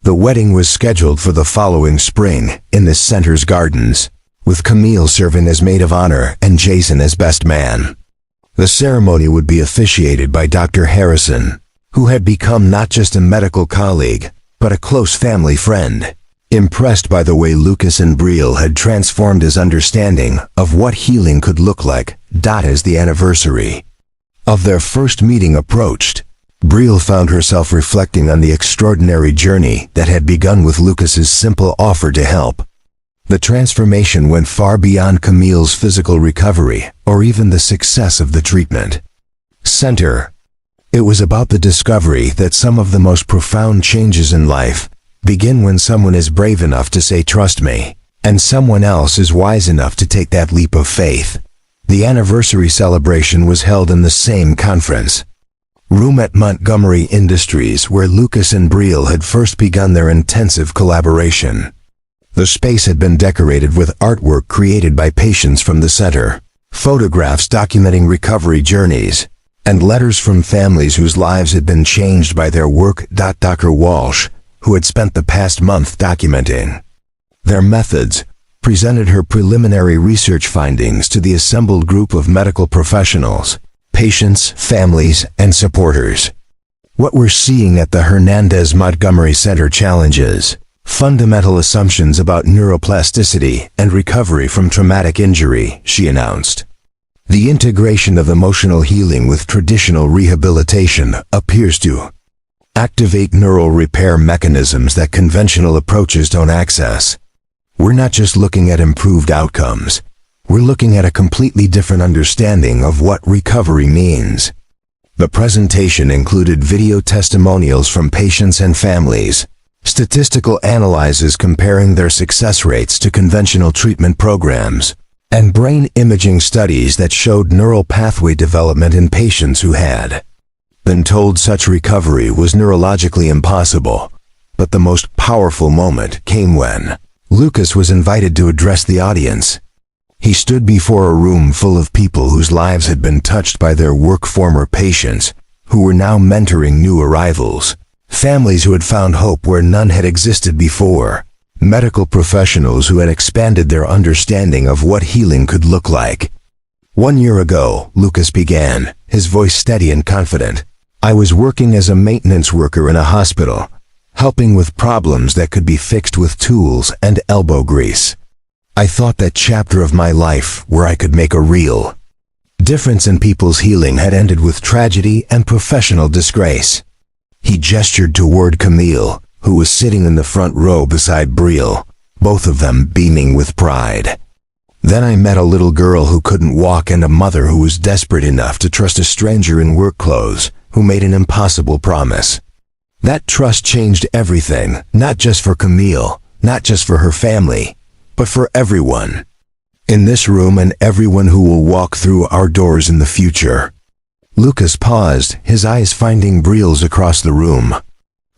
S1: The wedding was scheduled for the following spring in the center's gardens, with Camille serving as maid of honor and Jason as best man. The ceremony would be officiated by Dr. Harrison, who had become not just a medical colleague, but a close family friend. Impressed by the way Lucas and Briel had transformed his understanding of what healing could look like, as the anniversary of their first meeting approached, Briel found herself reflecting on the extraordinary journey that had begun with Lucas's simple offer to help. The transformation went far beyond Camille's physical recovery or even the success of the treatment center. It was about the discovery that some of the most profound changes in life begin when someone is brave enough to say, "Trust me," and someone else is wise enough to take that leap of faith. The anniversary celebration was held in the same conference room at Montgomery Industries where Lucas and Briel had first begun their intensive collaboration. The space had been decorated with artwork created by patients from the center, photographs documenting recovery journeys, and letters from families whose lives had been changed by their work. Dr. Walsh, who had spent the past month documenting their methods, presented her preliminary research findings to the assembled group of medical professionals, patients, families, and supporters. What we're seeing at the Hernandez Montgomery Center challenges fundamental assumptions about neuroplasticity and recovery from traumatic injury, she announced. The integration of emotional healing with traditional rehabilitation appears to activate neural repair mechanisms that conventional approaches don't access. We're not just looking at improved outcomes. We're looking at a completely different understanding of what recovery means. The presentation included video testimonials from patients and families, statistical analyses comparing their success rates to conventional treatment programs, and brain imaging studies that showed neural pathway development in patients who had been told such recovery was neurologically impossible. But the most powerful moment came when Lucas was invited to address the audience. He stood before a room full of people whose lives had been touched by their work, former patients, who were now mentoring new arrivals, families who had found hope where none had existed before, medical professionals who had expanded their understanding of what healing could look like. 1 year ago, Lucas began, his voice steady and confident. I was working as a maintenance worker in a hospital, helping with problems that could be fixed with tools and elbow grease. I thought that chapter of my life where I could make a real difference in people's healing had ended with tragedy and professional disgrace. He gestured toward Camille, who was sitting in the front row beside Briel, both of them beaming with pride. Then I met a little girl who couldn't walk and a mother who was desperate enough to trust a stranger in work clothes who made an impossible promise. That trust changed everything, not just for Camille, not just for her family, but for everyone. In this room and everyone who will walk through our doors in the future." Lucas paused, his eyes finding Briel's across the room.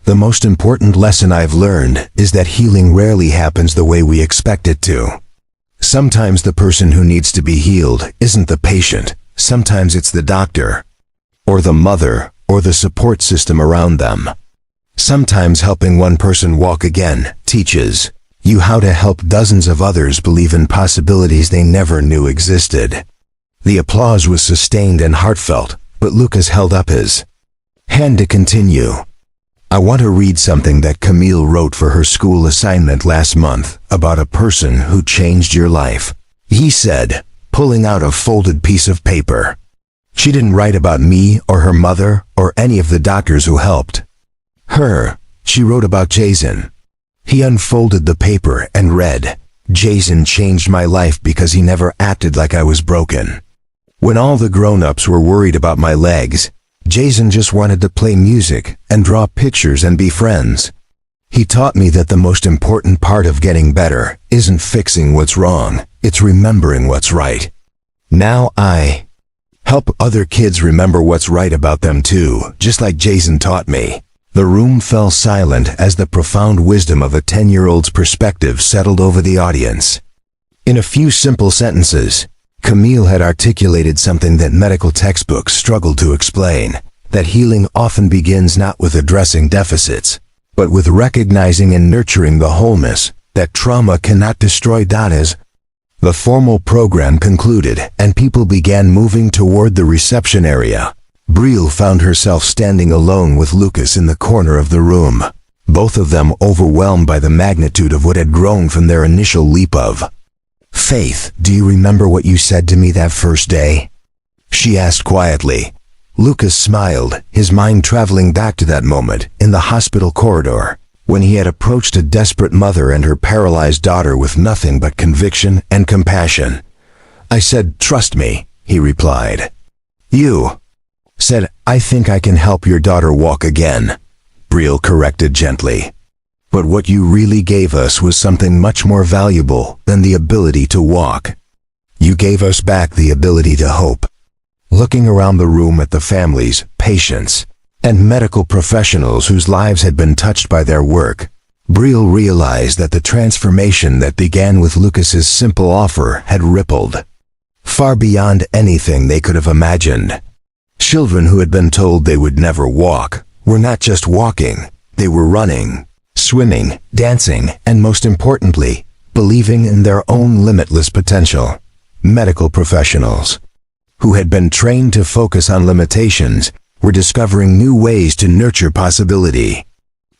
S1: "The most important lesson I've learned is that healing rarely happens the way we expect it to. Sometimes the person who needs to be healed isn't the patient, sometimes it's the doctor, or the mother, or the support system around them. Sometimes helping one person walk again teaches you how to help dozens of others believe in possibilities they never knew existed." The applause was sustained and heartfelt, but Lucas held up his hand to continue. "I want to read something that Camille wrote for her school assignment last month about a person who changed your life," he said, pulling out a folded piece of paper. "She didn't write about me or her mother or any of the doctors who helped her. She wrote about Jason." He unfolded the paper and read, "Jason changed my life because he never acted like I was broken. When all the grown-ups were worried about my legs, Jason just wanted to play music and draw pictures and be friends. He taught me that the most important part of getting better isn't fixing what's wrong, it's remembering what's right. Now I help other kids remember what's right about them too, just like Jason taught me." The room fell silent as the profound wisdom of a 10-year-old's perspective settled over the audience. In a few simple sentences, Camille had articulated something that medical textbooks struggled to explain, that healing often begins not with addressing deficits, but with recognizing and nurturing the wholeness that trauma cannot destroy. As the formal program concluded and people began moving toward the reception area, Briel found herself standing alone with Lucas in the corner of the room, both of them overwhelmed by the magnitude of what had grown from their initial leap of faith. "Do you remember what you said to me that first day?" she asked quietly. Lucas smiled, his mind traveling back to that moment in the hospital corridor, when he had approached a desperate mother and her paralyzed daughter with nothing but conviction and compassion. "I said, trust me," he replied. "You said, I think I can help your daughter walk again," Briel corrected gently. "But what you really gave us was something much more valuable than the ability to walk. You gave us back the ability to hope." Looking around the room at the families, patients, and medical professionals whose lives had been touched by their work, Briel realized that the transformation that began with Lucas's simple offer had rippled far beyond anything they could have imagined. Children who had been told they would never walk were not just walking, they were running, swimming, dancing, and most importantly, believing in their own limitless potential. Medical professionals who had been trained to focus on limitations were discovering new ways to nurture possibility.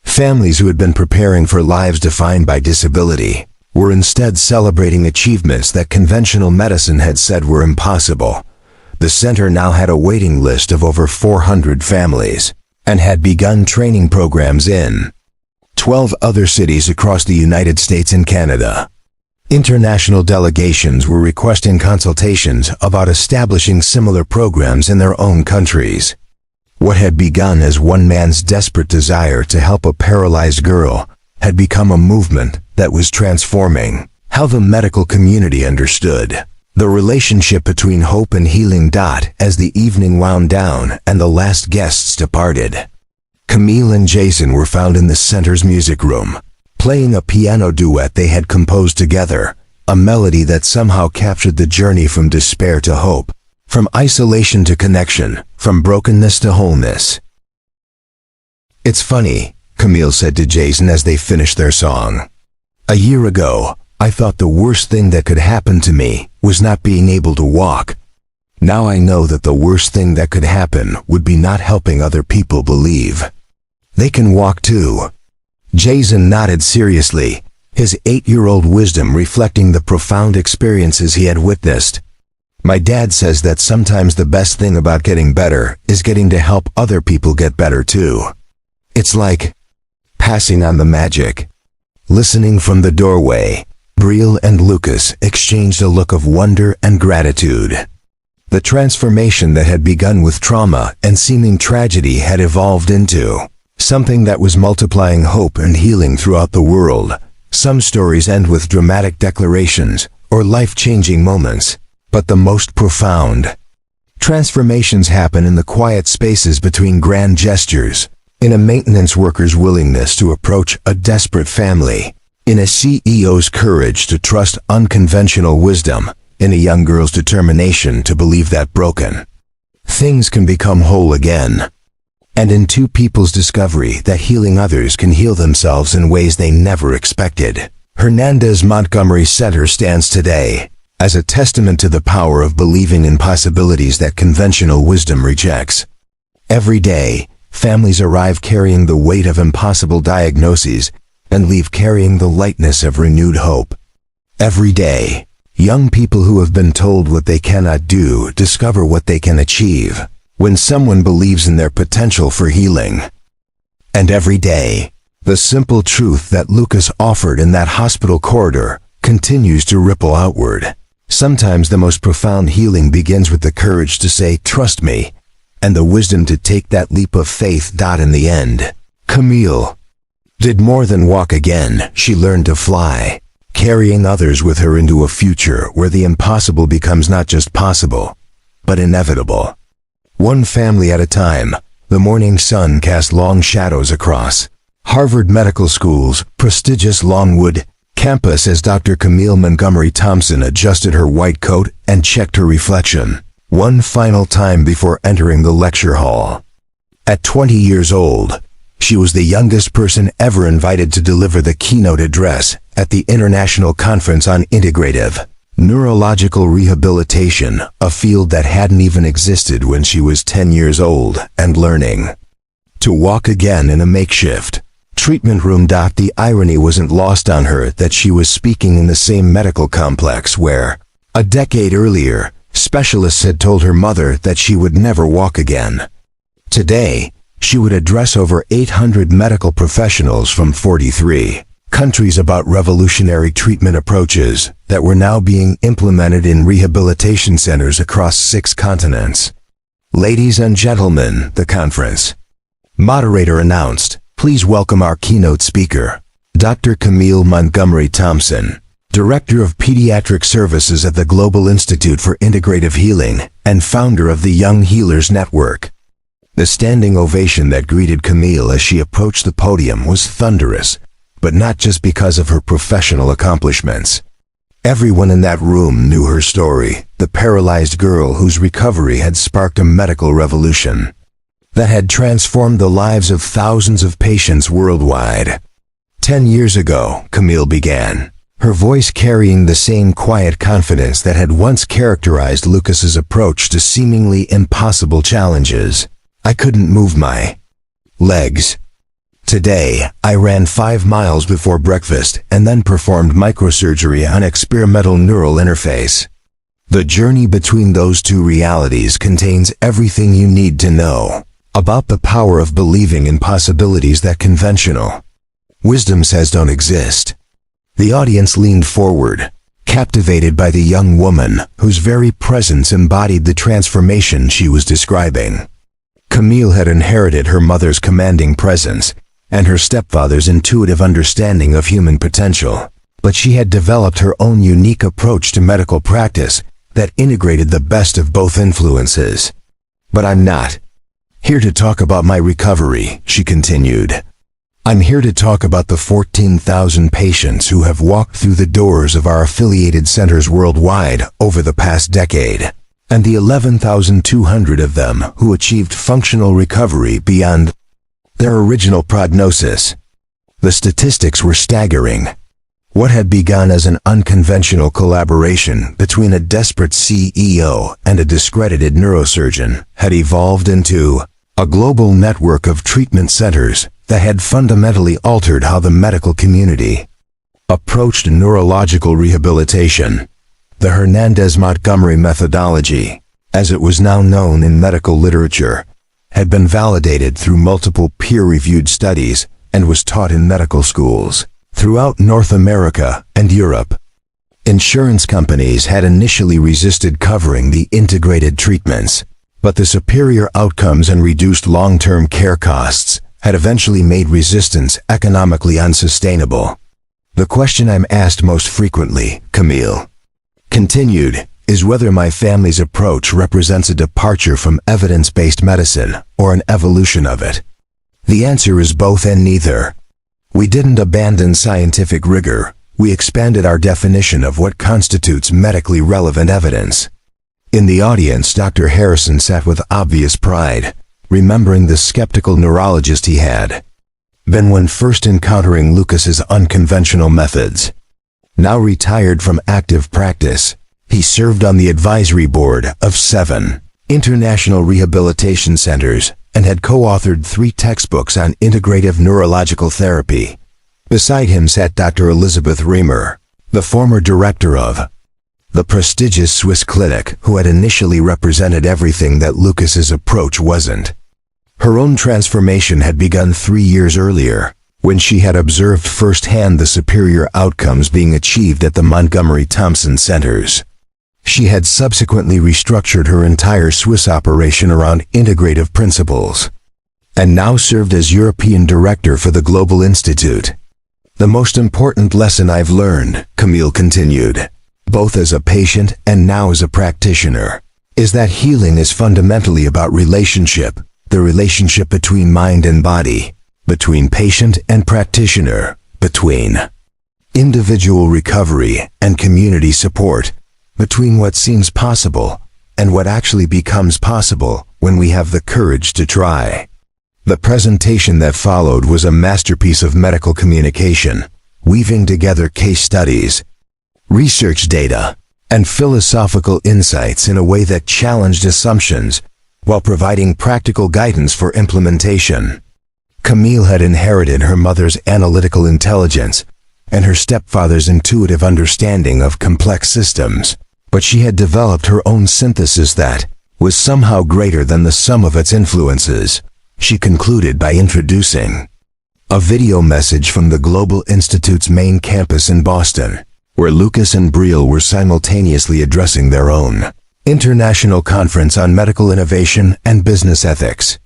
S1: Families who had been preparing for lives defined by disability were instead celebrating achievements that conventional medicine had said were impossible. The center now had a waiting list of over 400 families and had begun training programs in 12 other cities across the United States and Canada. International delegations were requesting consultations about establishing similar programs in their own countries. What had begun as one man's desperate desire to help a paralyzed girl had become a movement that was transforming how the medical community understood the relationship between hope and healing. As the evening wound down and the last guests departed, Camille and Jason were found in the center's music room, playing a piano duet they had composed together, a melody that somehow captured the journey from despair to hope, from isolation to connection, from brokenness to wholeness. "It's funny," Camille said to Jason as they finished their song. "A year ago, I thought the worst thing that could happen to me was not being able to walk. Now I know that the worst thing that could happen would be not helping other people believe they can walk too." Jason nodded seriously, his 8-year-old wisdom reflecting the profound experiences he had witnessed. "My dad says that sometimes the best thing about getting better is getting to help other people get better too. It's like passing on the magic." Listening from the doorway, Briel and Lucas exchanged a look of wonder and gratitude. The transformation that had begun with trauma and seeming tragedy had evolved into something that was multiplying hope and healing throughout the world. Some stories end with dramatic declarations, or life-changing moments, but the most profound. Transformations happen in the quiet spaces between grand gestures, in a maintenance worker's willingness to approach a desperate family, in a CEO's courage to trust unconventional wisdom, in a young girl's determination to believe that broken things can become whole again, and in two people's discovery that healing others can heal themselves in ways they never expected. Hernandez Montgomery Center stands today as a testament to the power of believing in possibilities that conventional wisdom rejects. Every day, families arrive carrying the weight of impossible diagnoses and leave carrying the lightness of renewed hope. Every day, young people who have been told what they cannot do discover what they can achieve when someone believes in their potential for healing. And every day, the simple truth that Lucas offered in that hospital corridor continues to ripple outward. Sometimes the most profound healing begins with the courage to say, "Trust me," and the wisdom to take that leap of faith. In the end, Camille did more than walk again. She learned to fly, carrying others with her into a future where the impossible becomes not just possible, but inevitable. One family at a time, the morning sun cast long shadows across Harvard Medical School's prestigious Longwood campus as Dr. Camille Montgomery Thompson adjusted her white coat and checked her reflection one final time before entering the lecture hall. At 20 years old, she was the youngest person ever invited to deliver the keynote address at the International Conference on Integrative Neurological Rehabilitation, a field that hadn't even existed when she was 10 years old and learning to walk again in a makeshift treatment room. The irony wasn't lost on her that she was speaking in the same medical complex where, a decade earlier, specialists had told her mother that she would never walk again. Today, she would address over 800 medical professionals from 43 countries about revolutionary treatment approaches that were now being implemented in rehabilitation centers across 6 continents. Ladies and gentlemen, the conference moderator announced, "Please welcome our keynote speaker, Dr. Camille Montgomery Thompson, Director of Pediatric Services at the Global Institute for Integrative Healing and founder of the Young Healers Network." The standing ovation that greeted Camille as she approached the podium was thunderous, but not just because of her professional accomplishments. Everyone in that room knew her story, the paralyzed girl whose recovery had sparked a medical revolution that had transformed the lives of thousands of patients worldwide. 10 years ago, Camille began, her voice carrying the same quiet confidence that had once characterized Lucas's approach to seemingly impossible challenges. "I couldn't move my legs. Today, I ran 5 miles before breakfast and then performed microsurgery on experimental neural interface." The journey between those two realities contains everything you need to know about the power of believing in possibilities that conventional wisdom says don't exist. The audience leaned forward, captivated by the young woman whose very presence embodied the transformation she was describing. Camille had inherited her mother's commanding presence and her stepfather's intuitive understanding of human potential, but she had developed her own unique approach to medical practice that integrated the best of both influences. "But I'm not here to talk about my recovery," she continued. "I'm here to talk about the 14,000 patients who have walked through the doors of our affiliated centers worldwide over the past decade, and the 11,200 of them who achieved functional recovery beyond their original prognosis." The statistics were staggering. What had begun as an unconventional collaboration between a desperate CEO and a discredited neurosurgeon had evolved into a global network of treatment centers that had fundamentally altered how the medical community approached neurological rehabilitation. The Hernandez Montgomery methodology, as it was now known in medical literature, had been validated through multiple peer-reviewed studies and was taught in medical schools throughout North America and Europe. Insurance companies had initially resisted covering the integrated treatments, but the superior outcomes and reduced long-term care costs had eventually made resistance economically unsustainable. The question I'm asked most frequently, "Camille, Continued, is whether my family's approach represents a departure from evidence-based medicine or an evolution of it. The answer is both and neither. We didn't abandon scientific rigor, we expanded our definition of what constitutes medically relevant evidence. In the audience, Dr. Harrison sat with obvious pride, remembering the skeptical neurologist he had been when first encountering Lucas's unconventional methods. Now retired from active practice, he served on the advisory board of 7 international rehabilitation centers and had co-authored 3 textbooks on integrative neurological therapy. Beside him sat Dr. Elizabeth Reamer, the former director of the prestigious Swiss clinic, who had initially represented everything that Lucas's approach wasn't. Her own transformation had begun 3 years earlier, when she had observed firsthand the superior outcomes being achieved at the Montgomery Thompson centers. She had subsequently restructured her entire Swiss operation around integrative principles, and now served as European Director for the Global Institute. The most important lesson I've learned, Camille continued, both as a patient and now as a practitioner, is that healing is fundamentally about relationship, the relationship between mind and body, between patient and practitioner, between individual recovery and community support, between what seems possible and what actually becomes possible when we have the courage to try. The presentation that followed was a masterpiece of medical communication, weaving together case studies, research data, and philosophical insights in a way that challenged assumptions while providing practical guidance for implementation. Camille had inherited her mother's analytical intelligence and her stepfather's intuitive understanding of complex systems, but she had developed her own synthesis that was somehow greater than the sum of its influences. She concluded by introducing a video message from the Global Institute's main campus in Boston, where Lucas and Briel were simultaneously addressing their own International Conference on Medical Innovation and Business Ethics.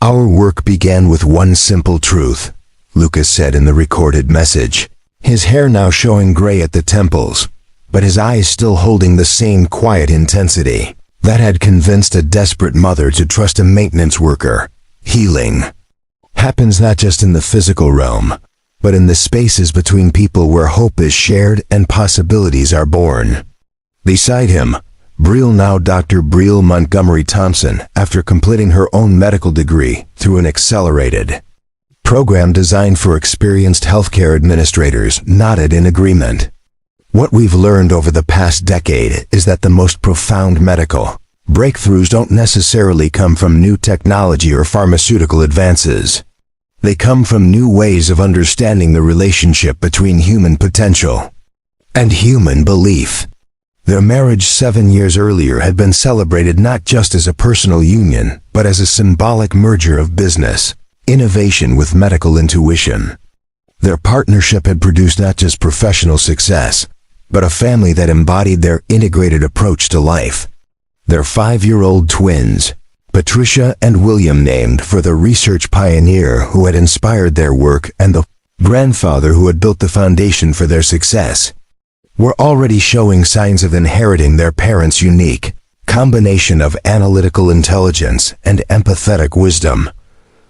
S1: Our work began with one simple truth, Lucas said in the recorded message, his hair now showing gray at the temples, but his eyes still holding the same quiet intensity that had convinced a desperate mother to trust a maintenance worker. Healing happens not just in the physical realm, but in the spaces between people where hope is shared and possibilities are born. Beside him, Briel, now Dr. Briel Montgomery Thompson, after completing her own medical degree through an accelerated program designed for experienced healthcare administrators, nodded in agreement. What we've learned over the past decade is that the most profound medical breakthroughs don't necessarily come from new technology or pharmaceutical advances. They come from new ways of understanding the relationship between human potential and human belief. Their marriage 7 years earlier had been celebrated not just as a personal union, but as a symbolic merger of business, innovation with medical intuition. Their partnership had produced not just professional success, but a family that embodied their integrated approach to life. Their 5-year-old twins, Patricia and William, named for the research pioneer who had inspired their work and the grandfather who had built the foundation for their success, were already showing signs of inheriting their parents' unique combination of analytical intelligence and empathetic wisdom.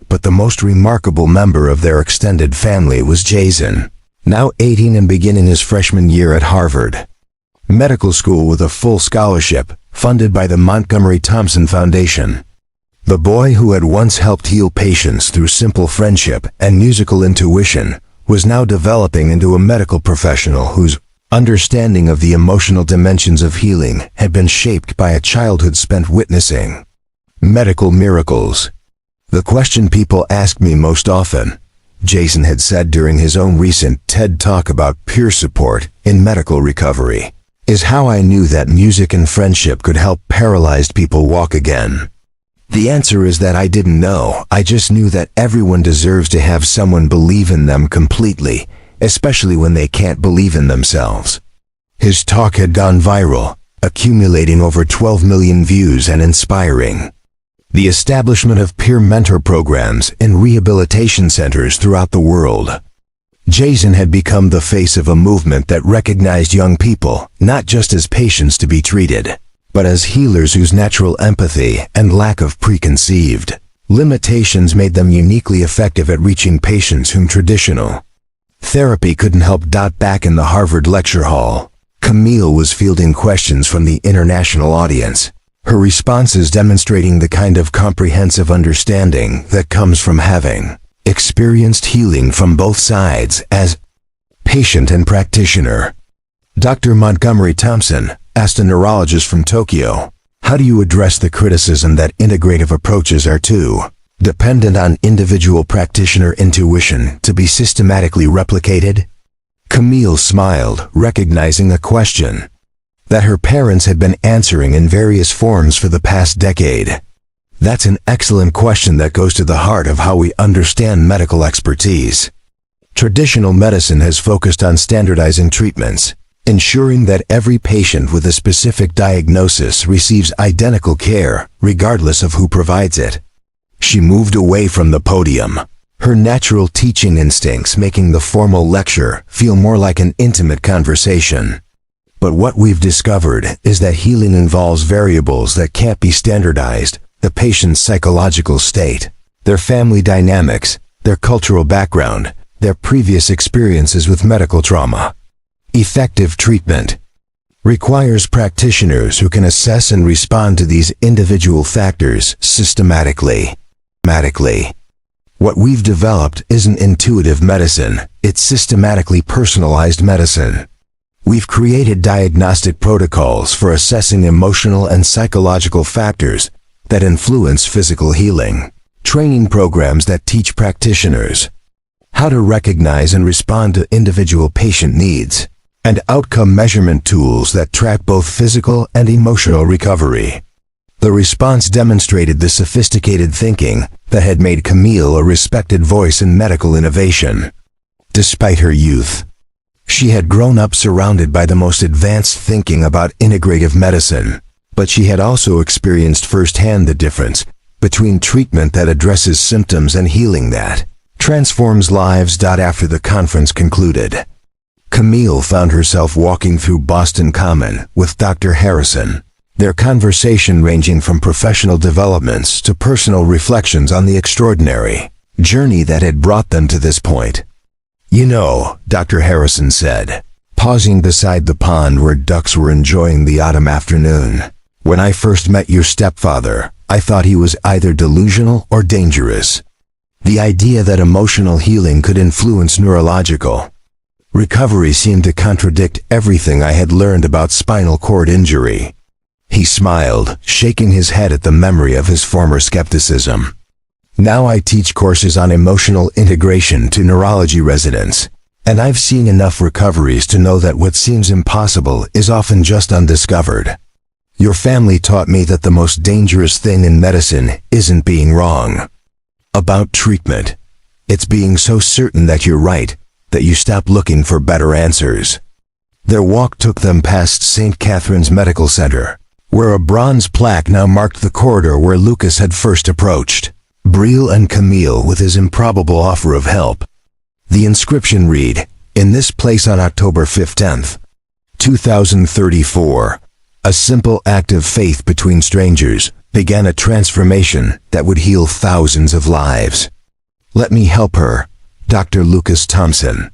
S1: But the most remarkable member of their extended family was Jason, now 18 and beginning his freshman year at Harvard Medical School with a full scholarship funded by the Montgomery Thompson Foundation. The boy who had once helped heal patients through simple friendship and musical intuition was now developing into a medical professional whose understanding of the emotional dimensions of healing had been shaped by a childhood spent witnessing medical miracles. The question people ask me most often, Jason had said during his own recent TED Talk about peer support in medical recovery, is how I knew that music and friendship could help paralyzed people walk again. The answer is that I didn't know. I just knew that everyone deserves to have someone believe in them completely, especially when they can't believe in themselves. His talk had gone viral, accumulating over 12 million views and inspiring the establishment of peer mentor programs in rehabilitation centers throughout the world. Jason had become the face of a movement that recognized young people not just as patients to be treated, but as healers whose natural empathy and lack of preconceived limitations made them uniquely effective at reaching patients whom traditional therapy couldn't help. Back in the Harvard lecture hall, Camille was fielding questions from the international audience, her responses demonstrating the kind of comprehensive understanding that comes from having experienced healing from both sides as patient and practitioner. Dr. Montgomery Thompson asked a neurologist from Tokyo, "How do you address the criticism that integrative approaches are too dependent on individual practitioner intuition to be systematically replicated?" Camille smiled, recognizing a question that her parents had been answering in various forms for the past decade. That's an excellent question that goes to the heart of how we understand medical expertise. Traditional medicine has focused on standardizing treatments, ensuring that every patient with a specific diagnosis receives identical care, regardless of who provides it. She moved away from the podium, her natural teaching instincts making the formal lecture feel more like an intimate conversation. But what we've discovered is that healing involves variables that can't be standardized: the patient's psychological state, their family dynamics, their cultural background, their previous experiences with medical trauma. Effective treatment requires practitioners who can assess and respond to these individual factors systematically. What we've developed isn't intuitive medicine, it's systematically personalized medicine. We've created diagnostic protocols for assessing emotional and psychological factors that influence physical healing, training programs that teach practitioners how to recognize and respond to individual patient needs, and outcome measurement tools that track both physical and emotional recovery. The response demonstrated the sophisticated thinking that had made Camille a respected voice in medical innovation. Despite her youth, she had grown up surrounded by the most advanced thinking about integrative medicine, but she had also experienced firsthand the difference between treatment that addresses symptoms and healing that transforms lives. After the conference concluded, Camille found herself walking through Boston Common with Dr. Harrison, their conversation ranging from professional developments to personal reflections on the extraordinary journey that had brought them to this point. "You know," Dr. Harrison said, pausing beside the pond where ducks were enjoying the autumn afternoon, "when I first met your stepfather, I thought he was either delusional or dangerous. The idea that emotional healing could influence neurological recovery seemed to contradict everything I had learned about spinal cord injury." He smiled, shaking his head at the memory of his former skepticism. "Now I teach courses on emotional integration to neurology residents, and I've seen enough recoveries to know that what seems impossible is often just undiscovered. Your family taught me that the most dangerous thing in medicine isn't being wrong about treatment. It's being so certain that you're right that you stop looking for better answers." Their walk took them past St. Catherine's Medical Center, where a bronze plaque now marked the corridor where Lucas had first approached Brielle and Camille with his improbable offer of help. The inscription read, "In this place on October 15th, 2034, a simple act of faith between strangers began a transformation that would heal thousands of lives. Let me help her, Dr. Lucas Thompson."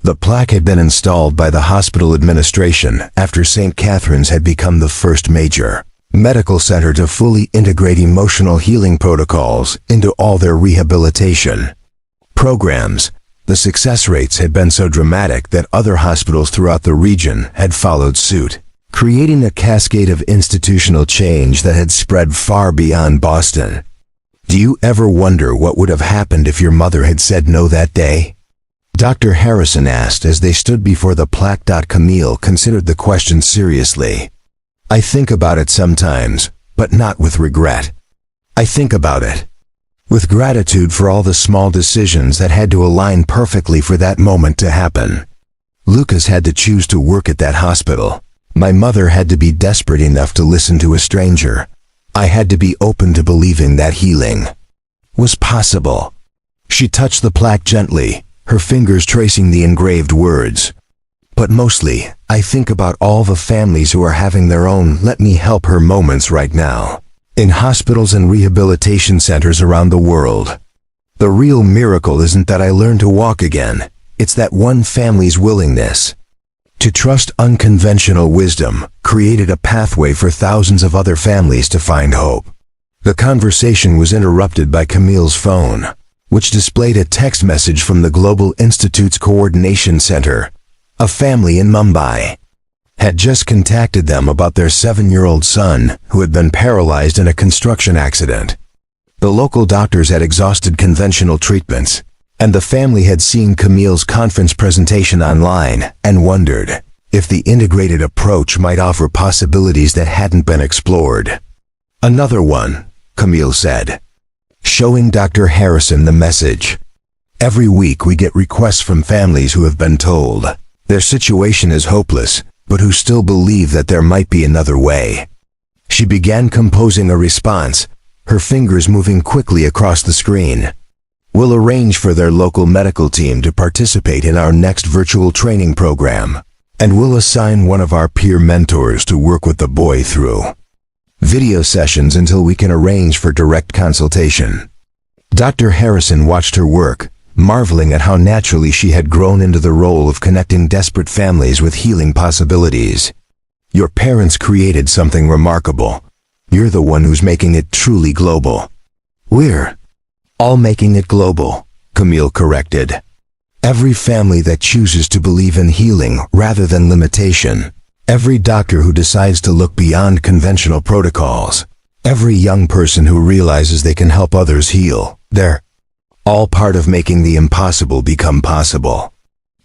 S1: The plaque had been installed by the hospital administration after St. Catherine's had become the first major medical center to fully integrate emotional healing protocols into all their rehabilitation programs. The success rates had been so dramatic that other hospitals throughout the region had followed suit, creating a cascade of institutional change that had spread far beyond Boston. "Do you ever wonder what would have happened if your mother had said no that day?" Dr. Harrison asked as they stood before the plaque. Camille considered the question seriously. "I think about it sometimes, but not with regret. I think about it with gratitude for all the small decisions that had to align perfectly for that moment to happen. Lucas had to choose to work at that hospital. My mother had to be desperate enough to listen to a stranger. I had to be open to believing that healing was possible." She touched the plaque gently, her fingers tracing the engraved words. But mostly, I think about all the families who are having their own let me help her moments right now, in hospitals and rehabilitation centers around the world. The real miracle isn't that I learned to walk again, it's that one family's willingness to trust unconventional wisdom created a pathway for thousands of other families to find hope. The conversation was interrupted by Camille's phone, which displayed a text message from the Global Institute's Coordination Center. A family in Mumbai had just contacted them about their 7-year-old son who had been paralyzed in a construction accident. The local doctors had exhausted conventional treatments, and the family had seen Camille's conference presentation online and wondered if the integrated approach might offer possibilities that hadn't been explored. "Another one," Camille said, showing Dr. Harrison the message. "Every week we get requests from families who have been told their situation is hopeless, but who still believe that there might be another way." She began composing a response, her fingers moving quickly across the screen. "We'll arrange for their local medical team to participate in our next virtual training program, and we'll assign one of our peer mentors to work with the boy through video sessions until we can arrange for direct consultation." Dr. Harrison watched her work, marveling at how naturally she had grown into the role of connecting desperate families with healing possibilities. "Your parents created something remarkable. You're the one who's making it truly global." "We're all making it global," Camille corrected. "Every family that chooses to believe in healing rather than limitation. Every doctor who decides to look beyond conventional protocols. Every young person who realizes they can help others heal. They're all part of making the impossible become possible."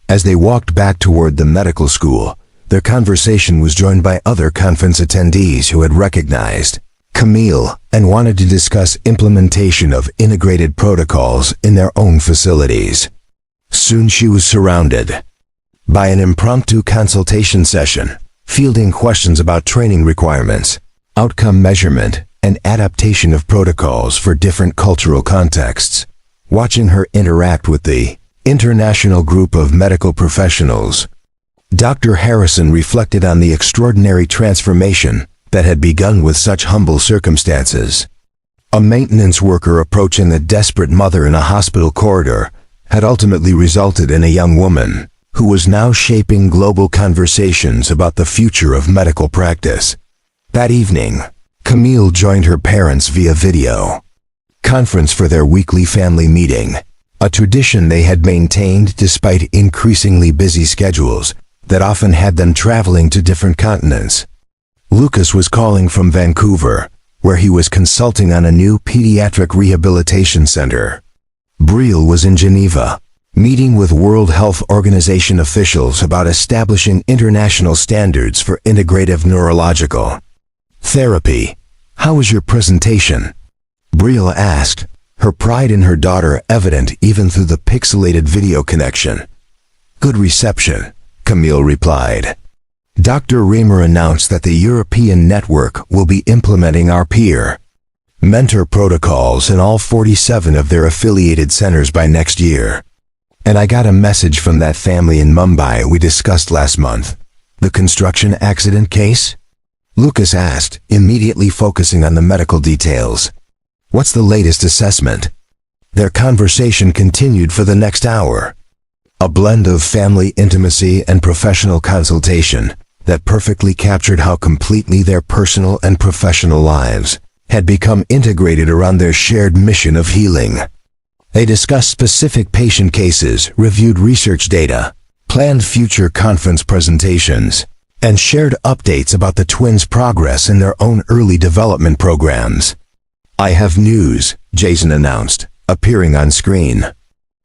S1: As they walked back toward the medical school, their conversation was joined by other conference attendees who had recognized Camille and wanted to discuss implementation of integrated protocols in their own facilities. Soon she was surrounded by an impromptu consultation session, fielding questions about training requirements, outcome measurement, and adaptation of protocols for different cultural contexts. Watching her interact with the international group of medical professionals, Dr. Harrison reflected on the extraordinary transformation that had begun with such humble circumstances. A maintenance worker approaching a desperate mother in a hospital corridor had ultimately resulted in a young woman who was now shaping global conversations about the future of medical practice. That evening, Camille joined her parents via video conference for their weekly family meeting, a tradition they had maintained despite increasingly busy schedules that often had them traveling to different continents. Lucas was calling from Vancouver, where he was consulting on a new pediatric rehabilitation center. Brielle was in Geneva, meeting with World Health Organization officials about establishing international standards for integrative neurological therapy. "How was your presentation?" Brielle asked, her pride in her daughter evident even through the pixelated video connection. "Good reception," Camille replied. Dr. Raymer announced that the European network will be implementing our peer mentor protocols in all 47 of their affiliated centers by next year. "And I got a message from that family in Mumbai we discussed last month. The construction accident case?" Lucas asked, immediately focusing on the medical details. "What's the latest assessment?" Their conversation continued for the next hour. A blend of family intimacy and professional consultation that perfectly captured how completely their personal and professional lives had become integrated around their shared mission of healing. They discussed specific patient cases, reviewed research data, planned future conference presentations, and shared updates about the twins' progress in their own early development programs. "I have news," Jason announced, appearing on screen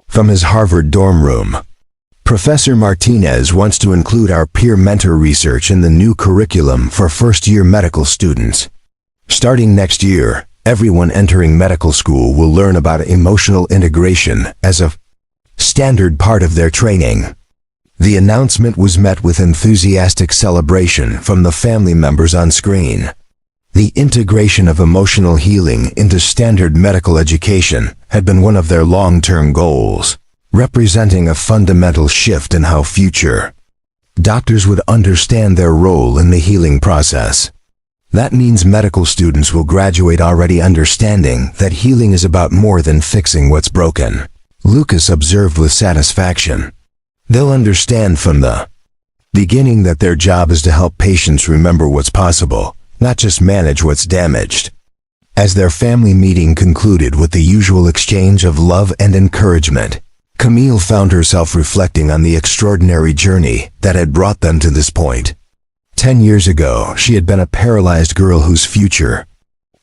S1: from his Harvard dorm room. "Professor Martinez wants to include our peer-mentor research in the new curriculum for first-year medical students. Starting next year, everyone entering medical school will learn about emotional integration as a standard part of their training." The announcement was met with enthusiastic celebration from the family members on screen. The integration of emotional healing into standard medical education had been one of their long-term goals, representing a fundamental shift in how future doctors would understand their role in the healing process. That means medical students will graduate already understanding that healing is about more than fixing what's broken. Lucas observed with satisfaction. They'll understand from the beginning that their job is to help patients remember what's possible, not just manage what's damaged. As their family meeting concluded with the usual exchange of love and encouragement, Camille found herself reflecting on the extraordinary journey that had brought them to this point. 10 years ago, she had been a paralyzed girl whose future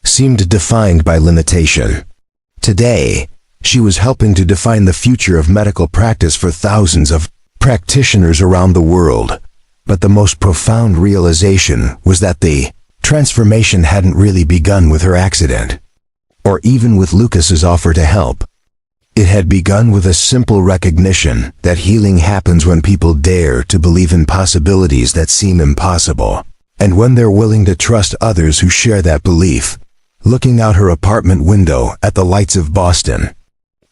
S1: seemed defined by limitation. Today, she was helping to define the future of medical practice for thousands of practitioners around the world. But the most profound realization was that the transformation hadn't really begun with her accident, or even with Lucas's offer to help. It had begun with a simple recognition that healing happens when people dare to believe in possibilities that seem impossible, and when they're willing to trust others who share that belief. Looking out her apartment window at the lights of Boston,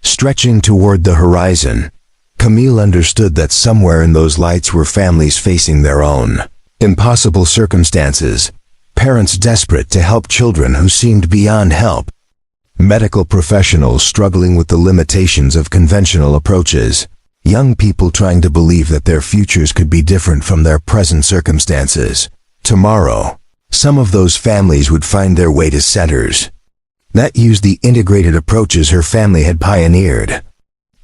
S1: stretching toward the horizon, Camille understood that somewhere in those lights were families facing their own impossible circumstances, parents desperate to help children who seemed beyond help, medical professionals struggling with the limitations of conventional approaches, young people trying to believe that their futures could be different from their present circumstances. Tomorrow, some of those families would find their way to centers that used the integrated approaches her family had pioneered.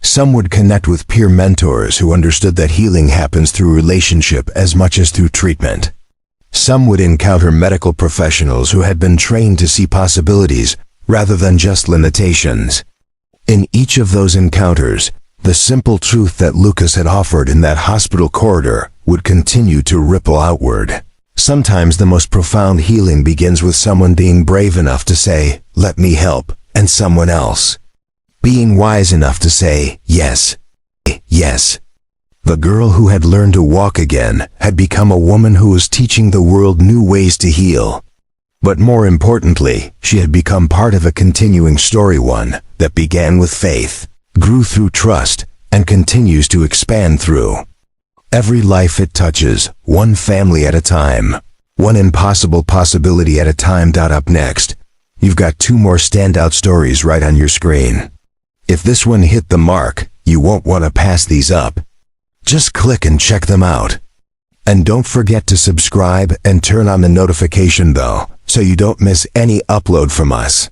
S1: Some would connect with peer mentors who understood that healing happens through relationship as much as through treatment. Some would encounter medical professionals who had been trained to see possibilities rather than just limitations. In each of those encounters, the simple truth that Lucas had offered in that hospital corridor would continue to ripple outward. Sometimes the most profound healing begins with someone being brave enough to say, "Let me help," and someone else being wise enough to say, "Yes, yes." The girl who had learned to walk again had become a woman who was teaching the world new ways to heal. But more importantly, she had become part of a continuing story, one that began with faith, grew through trust, and continues to expand through every life it touches, one family at a time, one impossible possibility at a time. Up next, you've got two more standout stories right on your screen. If this one hit the mark, you won't want to pass these up. Just click and check them out. And don't forget to subscribe and turn on the notification bell so you don't miss any upload from us.